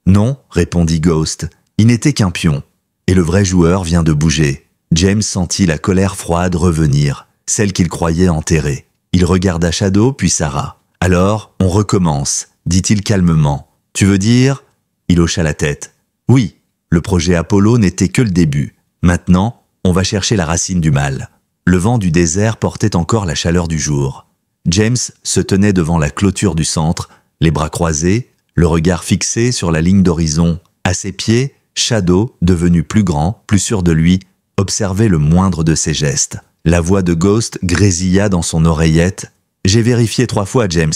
Non, » répondit Ghost. « Il n'était qu'un pion. Et le vrai joueur vient de bouger. » James sentit la colère froide revenir, celle qu'il croyait enterrée. Il regarda Shadow puis Sarah. « Alors, on recommence, » dit-il calmement. « Tu veux dire ?» Il hocha la tête. « Oui, le projet Apollo n'était que le début. Maintenant, on va chercher la racine du mal. » Le vent du désert portait encore la chaleur du jour. James se tenait devant la clôture du centre, les bras croisés, le regard fixé sur la ligne d'horizon. À ses pieds, Shadow, devenu plus grand, plus sûr de lui, observait le moindre de ses gestes. La voix de Ghost grésilla dans son oreillette. « J'ai vérifié 3 fois, James.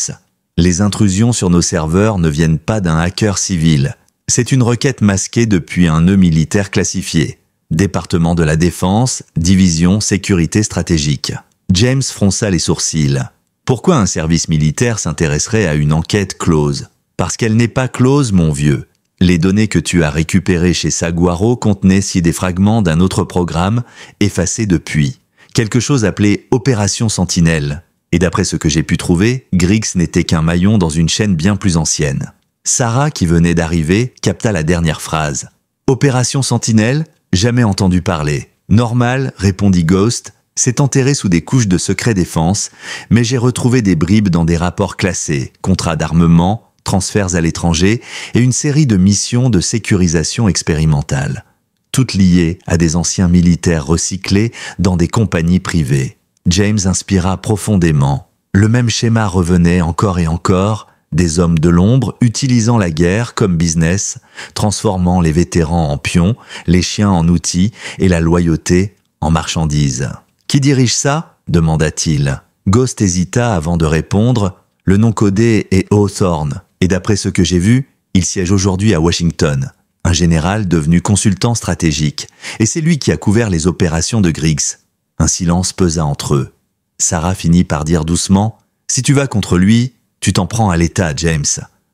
Les intrusions sur nos serveurs ne viennent pas d'un hacker civil. C'est une requête masquée depuis un nœud militaire classifié. Département de la Défense, Division Sécurité Stratégique. » James fronça les sourcils. « Pourquoi un service militaire s'intéresserait à une enquête close ? Parce qu'elle n'est pas close, mon vieux. Les données que tu as récupérées chez Saguaro contenaient des fragments d'un autre programme, effacés depuis. Quelque chose appelé Opération Sentinelle. Et d'après ce que j'ai pu trouver, Griggs n'était qu'un maillon dans une chaîne bien plus ancienne. » Sarah, qui venait d'arriver, capta la dernière phrase. « Opération Sentinelle ? Jamais entendu parler. » « Normal, » répondit Ghost. « C'est enterré sous des couches de secret défense, mais j'ai retrouvé des bribes dans des rapports classés, contrats d'armement, transferts à l'étranger et une série de missions de sécurisation expérimentale. Toutes liées à des anciens militaires recyclés dans des compagnies privées. » James inspira profondément. Le même schéma revenait encore et encore, des hommes de l'ombre utilisant la guerre comme business, transformant les vétérans en pions, les chiens en outils et la loyauté en marchandises. « Qui dirige ça ?» demanda-t-il. Ghost hésita avant de répondre. « Le nom codé est Hawthorne, et d'après ce que j'ai vu, il siège aujourd'hui à Washington. Un général devenu consultant stratégique, et c'est lui qui a couvert les opérations de Griggs. » Un silence pesa entre eux. Sarah finit par dire doucement « Si tu vas contre lui, tu t'en prends à l'État, James.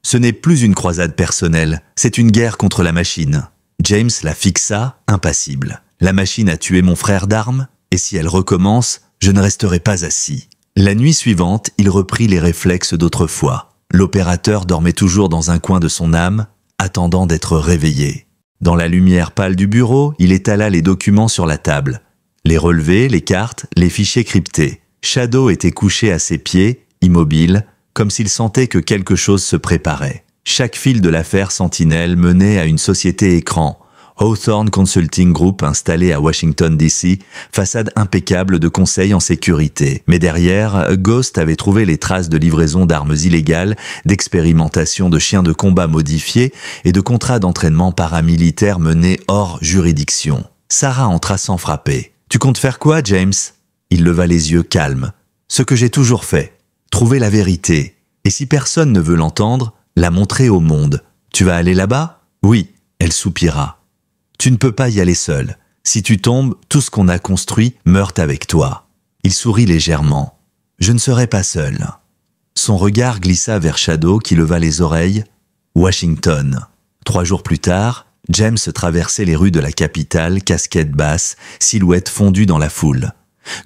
Ce n'est plus une croisade personnelle, c'est une guerre contre la machine. James la fixa, impassible. La machine a tué mon frère d'armes, et si elle recommence, je ne resterai pas assis. La nuit suivante, il reprit les réflexes d'autrefois. L'opérateur dormait toujours dans un coin de son âme, attendant d'être réveillé. Dans la lumière pâle du bureau, il étala les documents sur la table. Les relevés, les cartes, les fichiers cryptés. Shadow était couché à ses pieds, immobile, comme s'il sentait que quelque chose se préparait. Chaque fil de l'affaire Sentinelle menait à une société écran, Hawthorne Consulting Group installée à Washington DC, façade impeccable de conseils en sécurité. Mais derrière, Ghost avait trouvé les traces de livraison d'armes illégales, d'expérimentation de chiens de combat modifiés et de contrats d'entraînement paramilitaires menés hors juridiction. Sarah entra sans frapper. « Tu comptes faire quoi, James ?» Il leva les yeux calmes. « Ce que j'ai toujours fait. Trouver la vérité. Et si personne ne veut l'entendre, la montrer au monde. Tu vas aller là-bas ? Oui. » Elle soupira. Tu ne peux pas y aller seul. Si tu tombes, tout ce qu'on a construit meurt avec toi. Il sourit légèrement. Je ne serai pas seul. Son regard glissa vers Shadow qui leva les oreilles. Washington. 3 jours plus tard, James traversait les rues de la capitale, casquette basse, silhouette fondue dans la foule.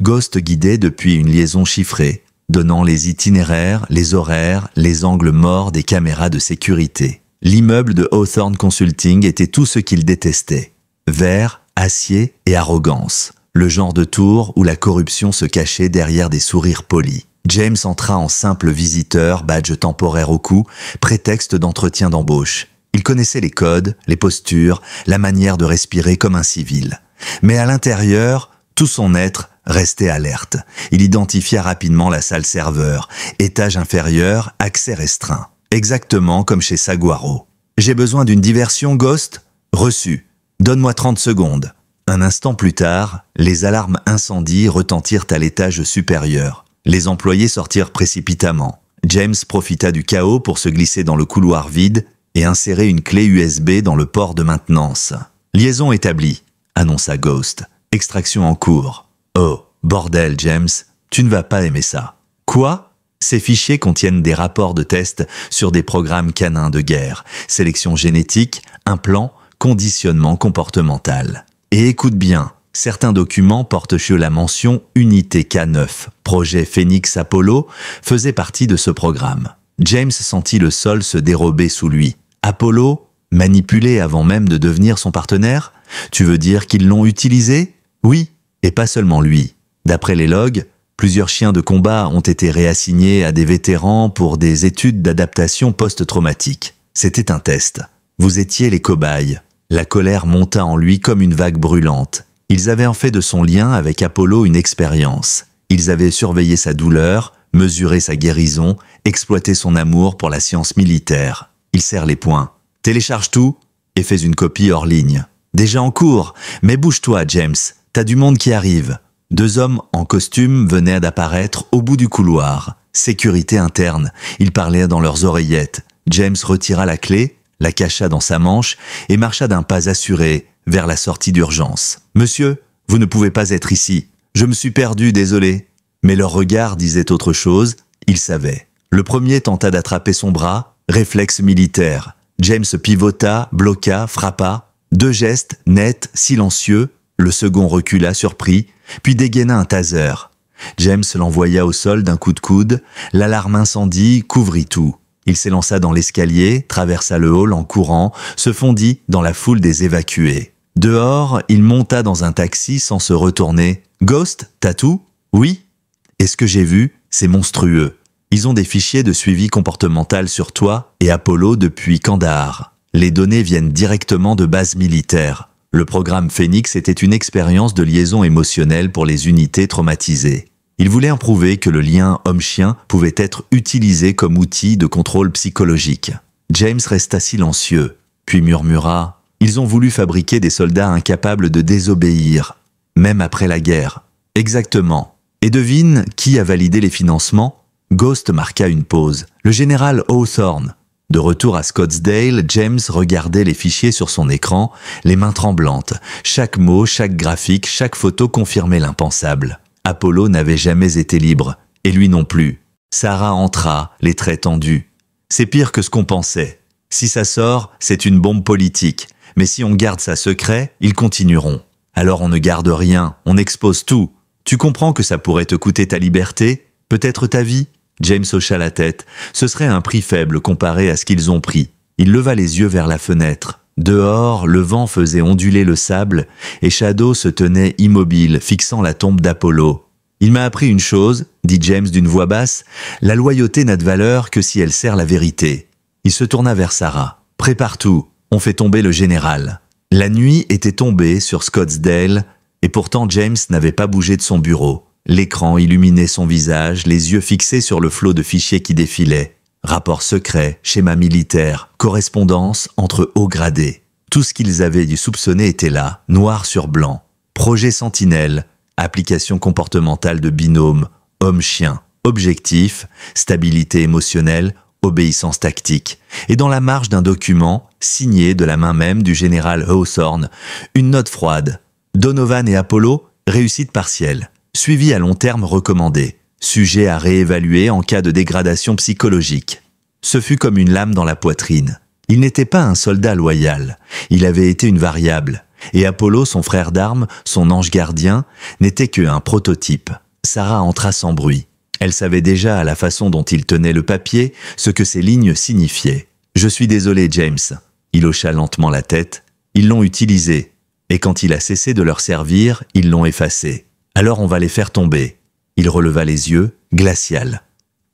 Ghost guidait depuis une liaison chiffrée, donnant les itinéraires, les horaires, les angles morts des caméras de sécurité. L'immeuble de Hawthorne Consulting était tout ce qu'il détestait. Verre, acier et arrogance. Le genre de tour où la corruption se cachait derrière des sourires polis. James entra en simple visiteur, badge temporaire au cou, prétexte d'entretien d'embauche. Il connaissait les codes, les postures, la manière de respirer comme un civil. Mais à l'intérieur, tout son être restait alerte. Il identifia rapidement la salle serveur. Étage inférieur, accès restreint. Exactement comme chez Saguaro. « J'ai besoin d'une diversion, Ghost ?» « Reçu. Donne-moi 30 secondes. » Un instant plus tard, les alarmes incendie retentirent à l'étage supérieur. Les employés sortirent précipitamment. James profita du chaos pour se glisser dans le couloir vide et insérer une clé USB dans le port de maintenance. « Liaison établie », annonça Ghost. « Extraction en cours. »« Oh, bordel, James, tu ne vas pas aimer ça. »« Quoi ?» Ces fichiers contiennent des rapports de tests sur des programmes canins de guerre, sélection génétique, implants, conditionnement comportemental. Et écoute bien, certains documents portent sur la mention Unité K9, projet Phoenix Apollo, faisait partie de ce programme. James sentit le sol se dérober sous lui. Apollo, manipulé avant même de devenir son partenaire ? Tu veux dire qu'ils l'ont utilisé ? Oui, et pas seulement lui. D'après les logs, plusieurs chiens de combat ont été réassignés à des vétérans pour des études d'adaptation post-traumatique. C'était un test. Vous étiez les cobayes. La colère monta en lui comme une vague brûlante. Ils avaient en fait de son lien avec Apollo une expérience. Ils avaient surveillé sa douleur, mesuré sa guérison, exploité son amour pour la science militaire. Il serre les poings. Télécharge tout et fais une copie hors ligne. Déjà en cours, mais bouge-toi, James. T'as du monde qui arrive. 2 hommes en costume venaient d'apparaître au bout du couloir. Sécurité interne. Ils parlaient dans leurs oreillettes. James retira la clé, la cacha dans sa manche et marcha d'un pas assuré vers la sortie d'urgence. « Monsieur, vous ne pouvez pas être ici. Je me suis perdu, désolé. » Mais leur regard disait autre chose, il savait. Le premier tenta d'attraper son bras, réflexe militaire. James pivota, bloqua, frappa. 2 gestes, nets, silencieux. Le second recula surpris, puis dégaina un taser. James l'envoya au sol d'un coup de coude. L'alarme incendie couvrit tout. Il s'élança dans l'escalier, traversa le hall en courant, se fondit dans la foule des évacués. Dehors, il monta dans un taxi sans se retourner. « Ghost, t'as tout ? » « Oui. »« Et ce que j'ai vu, c'est monstrueux. Ils ont des fichiers de suivi comportemental sur toi et Apollo depuis Kandahar. Les données viennent directement de bases militaires. Le programme Phoenix était une expérience de liaison émotionnelle pour les unités traumatisées. Il voulait en prouver que le lien homme-chien pouvait être utilisé comme outil de contrôle psychologique. James resta silencieux, puis murmura « Ils ont voulu fabriquer des soldats incapables de désobéir, même après la guerre. » Exactement. Et devine qui a validé les financements ? Ghost marqua une pause. Le général Hawthorne. De retour à Scottsdale, James regardait les fichiers sur son écran, les mains tremblantes. Chaque mot, chaque graphique, chaque photo confirmait l'impensable. Apollo n'avait jamais été libre, et lui non plus. Sarah entra, les traits tendus. « C'est pire que ce qu'on pensait. Si ça sort, c'est une bombe politique. Mais si on garde ça secret, ils continueront. Alors on ne garde rien, on expose tout. Tu comprends que ça pourrait te coûter ta liberté, peut-être ta vie? James hocha la tête. Ce serait un prix faible comparé à ce qu'ils ont pris. Il leva les yeux vers la fenêtre. Dehors, le vent faisait onduler le sable et Shadow se tenait immobile, fixant la tombe d'Apollo. « Il m'a appris une chose, » dit James d'une voix basse, « la loyauté n'a de valeur que si elle sert la vérité. » Il se tourna vers Sarah. « Prépare tout, on fait tomber le général. » La nuit était tombée sur Scottsdale et pourtant James n'avait pas bougé de son bureau. L'écran illuminait son visage, les yeux fixés sur le flot de fichiers qui défilaient. Rapports secrets, schémas militaires, correspondances entre hauts gradés. Tout ce qu'ils avaient dû soupçonner était là, noir sur blanc. Projet Sentinelle, application comportementale de binôme, homme-chien, objectif, stabilité émotionnelle, obéissance tactique. Et dans la marge d'un document, signé de la main même du général Hawthorne, une note froide. Donovan et Apollo, réussite partielle. Suivi à long terme recommandé. Sujet à réévaluer en cas de dégradation psychologique. Ce fut comme une lame dans la poitrine. Il n'était pas un soldat loyal. Il avait été une variable. Et Apollo, son frère d'armes, son ange gardien, n'était qu'un prototype. Sarah entra sans bruit. Elle savait déjà à la façon dont il tenait le papier ce que ces lignes signifiaient. « Je suis désolé, James. » Il hocha lentement la tête. Ils l'ont utilisé. Et quand il a cessé de leur servir, ils l'ont effacé. Alors on va les faire tomber. Il releva les yeux, glacial.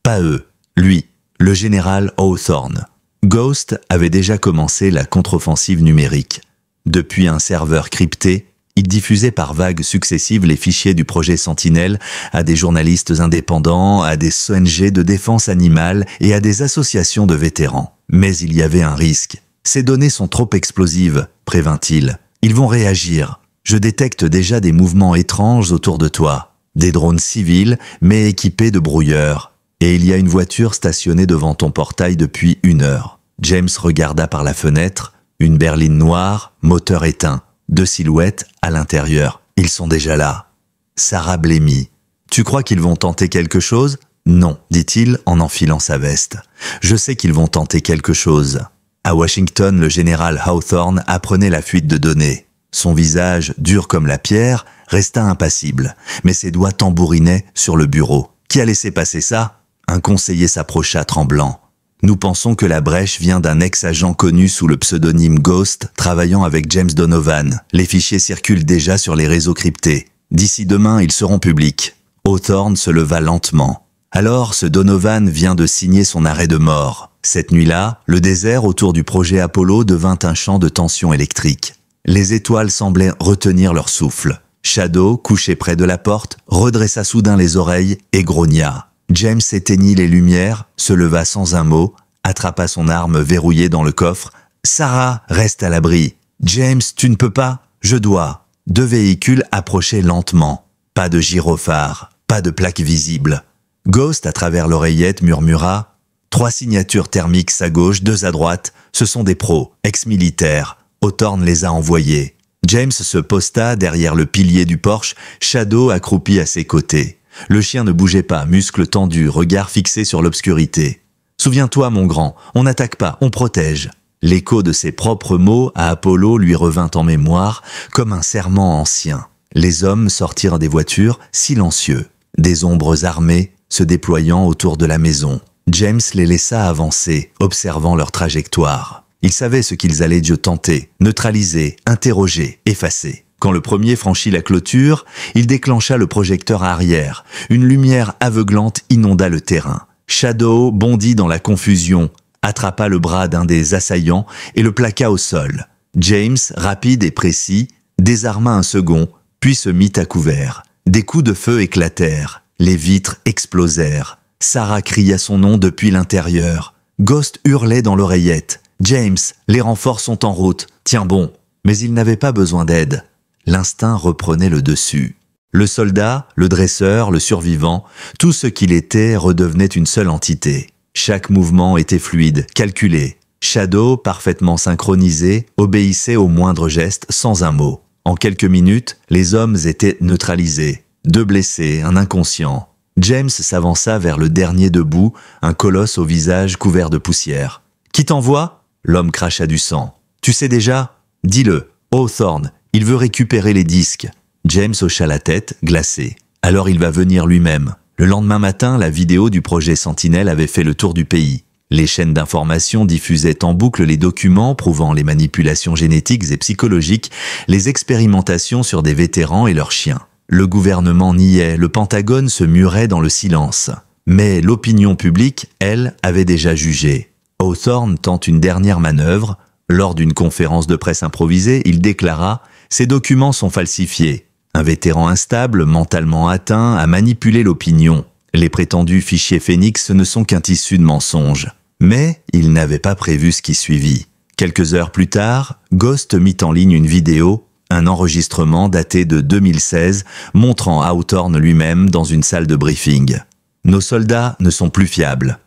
Pas eux, lui, le général Hawthorne. Ghost avait déjà commencé la contre-offensive numérique. Depuis un serveur crypté, il diffusait par vagues successives les fichiers du projet Sentinelle à des journalistes indépendants, à des ONG de défense animale et à des associations de vétérans. Mais il y avait un risque. Ces données sont trop explosives, prévint-il. Ils vont réagir. Je détecte déjà des mouvements étranges autour de toi. Des drones civils, mais équipés de brouilleurs. Et il y a une voiture stationnée devant ton portail depuis 1 heure. James regarda par la fenêtre, une berline noire, moteur éteint. 2 silhouettes à l'intérieur. Ils sont déjà là. Sarah blêmit. Tu crois qu'ils vont tenter quelque chose? Non, dit-il en enfilant sa veste. Je sais qu'ils vont tenter quelque chose. À Washington, le général Hawthorne apprenait la fuite de données. Son visage, dur comme la pierre, resta impassible, mais ses doigts tambourinaient sur le bureau. Qui a laissé passer ça? Un conseiller s'approcha tremblant. Nous pensons que la brèche vient d'un ex-agent connu sous le pseudonyme Ghost, travaillant avec James Donovan. Les fichiers circulent déjà sur les réseaux cryptés. D'ici demain, ils seront publics. Hawthorne se leva lentement. Alors, ce Donovan vient de signer son arrêt de mort. Cette nuit-là, le désert autour du projet Apollo devint un champ de tension électrique. Les étoiles semblaient retenir leur souffle. Shadow, couché près de la porte, redressa soudain les oreilles et grogna. James éteignit les lumières, se leva sans un mot, attrapa son arme verrouillée dans le coffre. « Sarah, reste à l'abri. James, tu ne peux pas? Je dois. » 2 véhicules approchaient lentement. Pas de gyrophare, pas de plaque visible. Ghost, à travers l'oreillette, murmura « 3 signatures thermiques à gauche, 2 à droite. Ce sont des pros, ex-militaires. Hawthorne les a envoyés. » James se posta derrière le pilier du Porsche, Shadow accroupi à ses côtés. Le chien ne bougeait pas, muscles tendus, regard fixé sur l'obscurité. « Souviens-toi, mon grand, on n'attaque pas, on protège. » L'écho de ses propres mots à Apollo lui revint en mémoire comme un serment ancien. Les hommes sortirent des voitures, silencieux. Des ombres armées se déployant autour de la maison. James les laissa avancer, observant leur trajectoire. Il savait ce qu'ils allaient tenter, neutraliser, interroger, effacer. Quand le premier franchit la clôture, il déclencha le projecteur arrière. Une lumière aveuglante inonda le terrain. Shadow bondit dans la confusion, attrapa le bras d'un des assaillants et le plaqua au sol. James, rapide et précis, désarma un second, puis se mit à couvert. Des coups de feu éclatèrent. Les vitres explosèrent. Sarah cria son nom depuis l'intérieur. Ghost hurlait dans l'oreillette. « James, les renforts sont en route. Tiens bon. » Mais il n'avait pas besoin d'aide. L'instinct reprenait le dessus. Le soldat, le dresseur, le survivant, tout ce qu'il était redevenait une seule entité. Chaque mouvement était fluide, calculé. Shadow, parfaitement synchronisé, obéissait au moindre geste sans un mot. En quelques minutes, les hommes étaient neutralisés. 2 blessés, un inconscient. James s'avança vers le dernier debout, un colosse au visage couvert de poussière. « Qui t'envoie » L'homme cracha du sang. « Tu sais déjà ?»« Dis-le. Hawthorne, il veut récupérer les disques. » James hocha la tête, glacé. « Alors il va venir lui-même. » Le lendemain matin, la vidéo du projet Sentinelle avait fait le tour du pays. Les chaînes d'information diffusaient en boucle les documents prouvant les manipulations génétiques et psychologiques, les expérimentations sur des vétérans et leurs chiens. Le gouvernement niait, le Pentagone se murait dans le silence. Mais l'opinion publique, elle, avait déjà jugé. Hawthorne tente une dernière manœuvre. Lors d'une conférence de presse improvisée, il déclara « Ces documents sont falsifiés. Un vétéran instable, mentalement atteint, a manipulé l'opinion. Les prétendus fichiers Phénix ne sont qu'un tissu de mensonges. » Mais il n'avait pas prévu ce qui suivit. Quelques heures plus tard, Ghost mit en ligne une vidéo, un enregistrement daté de 2016, montrant Hawthorne lui-même dans une salle de briefing. « Nos soldats ne sont plus fiables.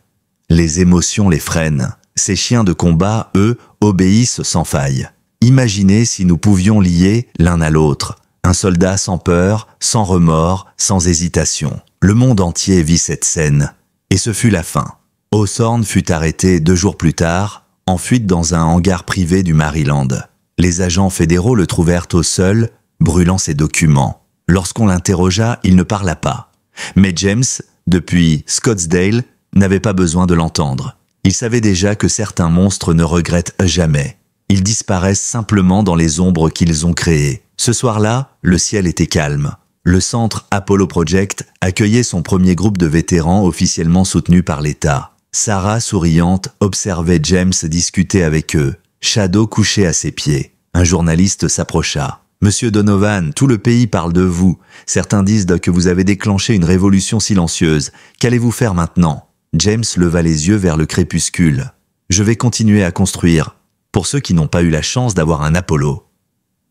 Les émotions les freinent. Ces chiens de combat, eux, obéissent sans faille. Imaginez si nous pouvions lier l'un à l'autre. Un soldat sans peur, sans remords, sans hésitation. Le monde entier vit cette scène. Et ce fut la fin. Hawthorne fut arrêté 2 jours plus tard, en fuite dans un hangar privé du Maryland. Les agents fédéraux le trouvèrent au sol, brûlant ses documents. Lorsqu'on l'interrogea, il ne parla pas. Mais James, depuis Scottsdale, n'avait pas besoin de l'entendre. Il savait déjà que certains monstres ne regrettent jamais. Ils disparaissent simplement dans les ombres qu'ils ont créées. Ce soir-là, le ciel était calme. Le centre Apollo Project accueillait son premier groupe de vétérans officiellement soutenu par l'État. Sarah, souriante, observait James discuter avec eux. Shadow couchait à ses pieds. Un journaliste s'approcha. « Monsieur Donovan, tout le pays parle de vous. Certains disent que vous avez déclenché une révolution silencieuse. Qu'allez-vous faire maintenant ?» James leva les yeux vers le crépuscule. « Je vais continuer à construire, pour ceux qui n'ont pas eu la chance d'avoir un Apollo. »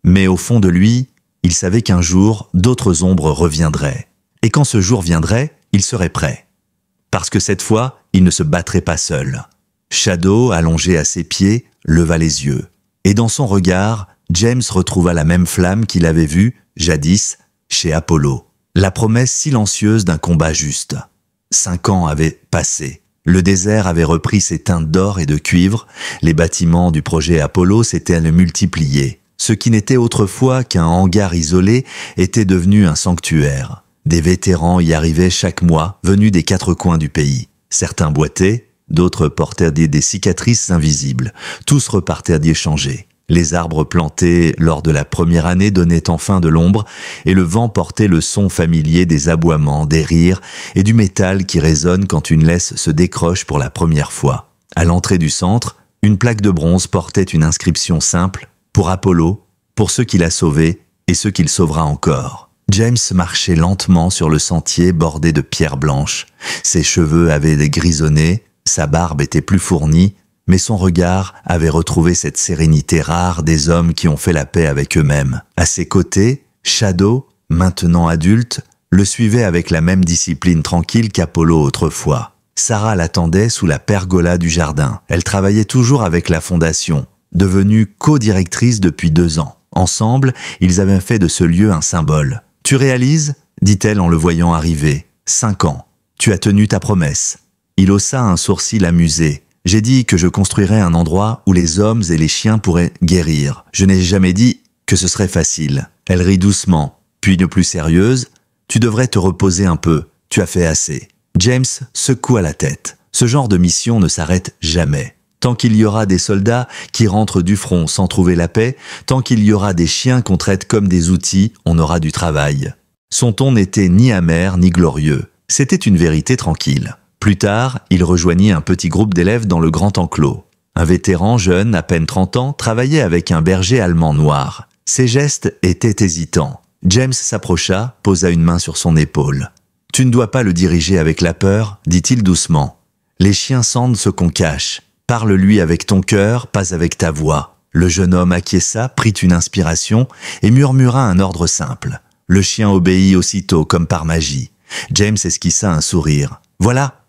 Mais au fond de lui, il savait qu'un jour, d'autres ombres reviendraient. Et quand ce jour viendrait, il serait prêt. Parce que cette fois, il ne se battrait pas seul. Shadow, allongé à ses pieds, leva les yeux. Et dans son regard, James retrouva la même flamme qu'il avait vue, jadis, chez Apollo. La promesse silencieuse d'un combat juste. 5 ans avaient passé. Le désert avait repris ses teintes d'or et de cuivre. Les bâtiments du projet Apollo s'étaient multipliés. Ce qui n'était autrefois qu'un hangar isolé était devenu un sanctuaire. Des vétérans y arrivaient chaque mois, venus des 4 coins du pays. Certains boitaient, d'autres portaient des cicatrices invisibles. Tous repartaient d'y échanger. Les arbres plantés lors de la première année donnaient enfin de l'ombre, et le vent portait le son familier des aboiements, des rires et du métal qui résonne quand une laisse se décroche pour la première fois. À l'entrée du centre, une plaque de bronze portait une inscription simple « Pour Apollo, pour ceux qu'il a sauvés et ceux qu'il sauvera encore ». James marchait lentement sur le sentier bordé de pierres blanches. Ses cheveux avaient grisonné, sa barbe était plus fournie, mais son regard avait retrouvé cette sérénité rare des hommes qui ont fait la paix avec eux-mêmes. À ses côtés, Shadow, maintenant adulte, le suivait avec la même discipline tranquille qu'Apollo autrefois. Sarah l'attendait sous la pergola du jardin. Elle travaillait toujours avec la fondation, devenue co-directrice depuis 2 ans. Ensemble, ils avaient fait de ce lieu un symbole. « Tu réalises ?» dit-elle en le voyant arriver. « 5 ans. Tu as tenu ta promesse. » Il haussa un sourcil amusé. « J'ai dit que je construirais un endroit où les hommes et les chiens pourraient guérir. Je n'ai jamais dit que ce serait facile. » Elle rit doucement, puis de plus sérieuse. « Tu devrais te reposer un peu. Tu as fait assez. » James secoua la tête. Ce genre de mission ne s'arrête jamais. Tant qu'il y aura des soldats qui rentrent du front sans trouver la paix, tant qu'il y aura des chiens qu'on traite comme des outils, on aura du travail. Son ton n'était ni amer ni glorieux. C'était une vérité tranquille. Plus tard, il rejoignit un petit groupe d'élèves dans le grand enclos. Un vétéran jeune, à peine 30 ans, travaillait avec un berger allemand noir. Ses gestes étaient hésitants. James s'approcha, posa une main sur son épaule. « Tu ne dois pas le diriger avec la peur, » dit-il doucement. « Les chiens sentent ce qu'on cache. Parle-lui avec ton cœur, pas avec ta voix. » Le jeune homme acquiesça, prit une inspiration et murmura un ordre simple. Le chien obéit aussitôt, comme par magie. James esquissa un sourire. « Voilà !»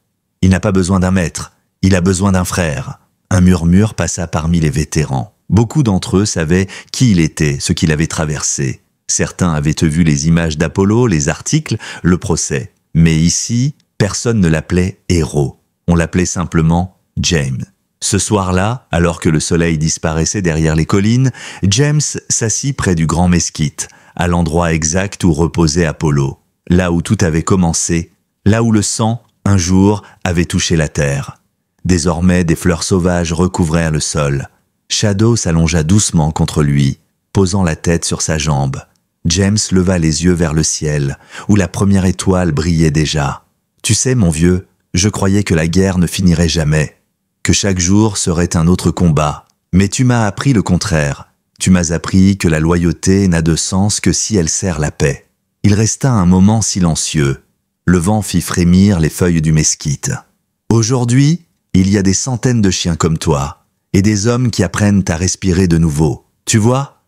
Il n'a pas besoin d'un maître, il a besoin d'un frère. Un murmure passa parmi les vétérans. Beaucoup d'entre eux savaient qui il était, ce qu'il avait traversé. Certains avaient vu les images d'Apollo, les articles, le procès. Mais ici, personne ne l'appelait héros. On l'appelait simplement James. Ce soir-là, alors que le soleil disparaissait derrière les collines, James s'assit près du grand mesquite, à l'endroit exact où reposait Apollo, là où tout avait commencé, là où le sang, un jour, avait touché la terre. Désormais, des fleurs sauvages recouvrirent le sol. Shadow s'allongea doucement contre lui, posant la tête sur sa jambe. James leva les yeux vers le ciel, où la première étoile brillait déjà. « Tu sais, mon vieux, je croyais que la guerre ne finirait jamais, que chaque jour serait un autre combat. Mais tu m'as appris le contraire. Tu m'as appris que la loyauté n'a de sens que si elle sert la paix. » Il resta un moment silencieux. Le vent fit frémir les feuilles du mesquite. « Aujourd'hui, il y a des centaines de chiens comme toi, et des hommes qui apprennent à respirer de nouveau. Tu vois,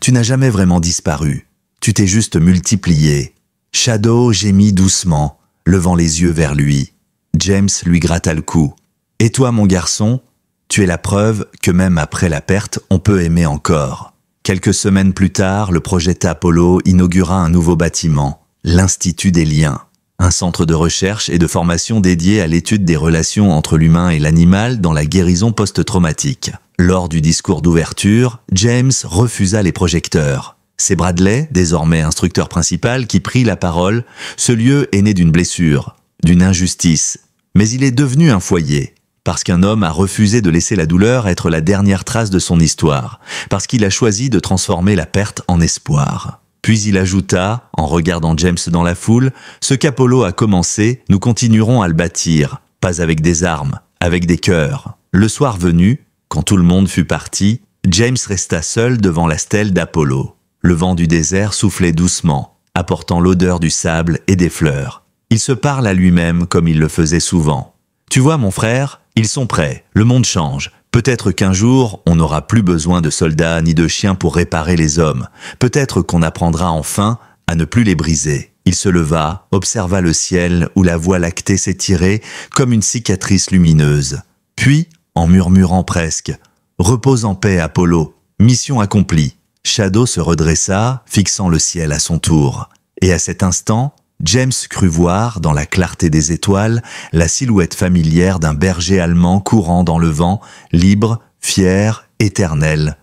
tu n'as jamais vraiment disparu. Tu t'es juste multiplié. » Shadow gémit doucement, levant les yeux vers lui. James lui gratta le cou. « Et toi, mon garçon, tu es la preuve que même après la perte, on peut aimer encore. » Quelques semaines plus tard, le projet Apollo inaugura un nouveau bâtiment, l'Institut des liens. Un centre de recherche et de formation dédié à l'étude des relations entre l'humain et l'animal dans la guérison post-traumatique. Lors du discours d'ouverture, James refusa les projecteurs. C'est Bradley, désormais instructeur principal, qui prit la parole. Ce lieu est né d'une blessure, d'une injustice. Mais il est devenu un foyer, parce qu'un homme a refusé de laisser la douleur être la dernière trace de son histoire, parce qu'il a choisi de transformer la perte en espoir. Puis il ajouta, en regardant James dans la foule, « Ce qu'Apollo a commencé, nous continuerons à le bâtir, pas avec des armes, avec des cœurs. » Le soir venu, quand tout le monde fut parti, James resta seul devant la stèle d'Apollo. Le vent du désert soufflait doucement, apportant l'odeur du sable et des fleurs. Il se parle à lui-même comme il le faisait souvent. « Tu vois, mon frère, ils sont prêts, le monde change. Peut-être qu'un jour, on n'aura plus besoin de soldats ni de chiens pour réparer les hommes. Peut-être qu'on apprendra enfin à ne plus les briser. » Il se leva, observa le ciel où la voie lactée s'étirait comme une cicatrice lumineuse. Puis, en murmurant presque, « Repose en paix, Apollo, mission accomplie. » Shadow se redressa, fixant le ciel à son tour. Et à cet instant, James crut voir, dans la clarté des étoiles, la silhouette familière d'un berger allemand courant dans le vent, libre, fier, éternel,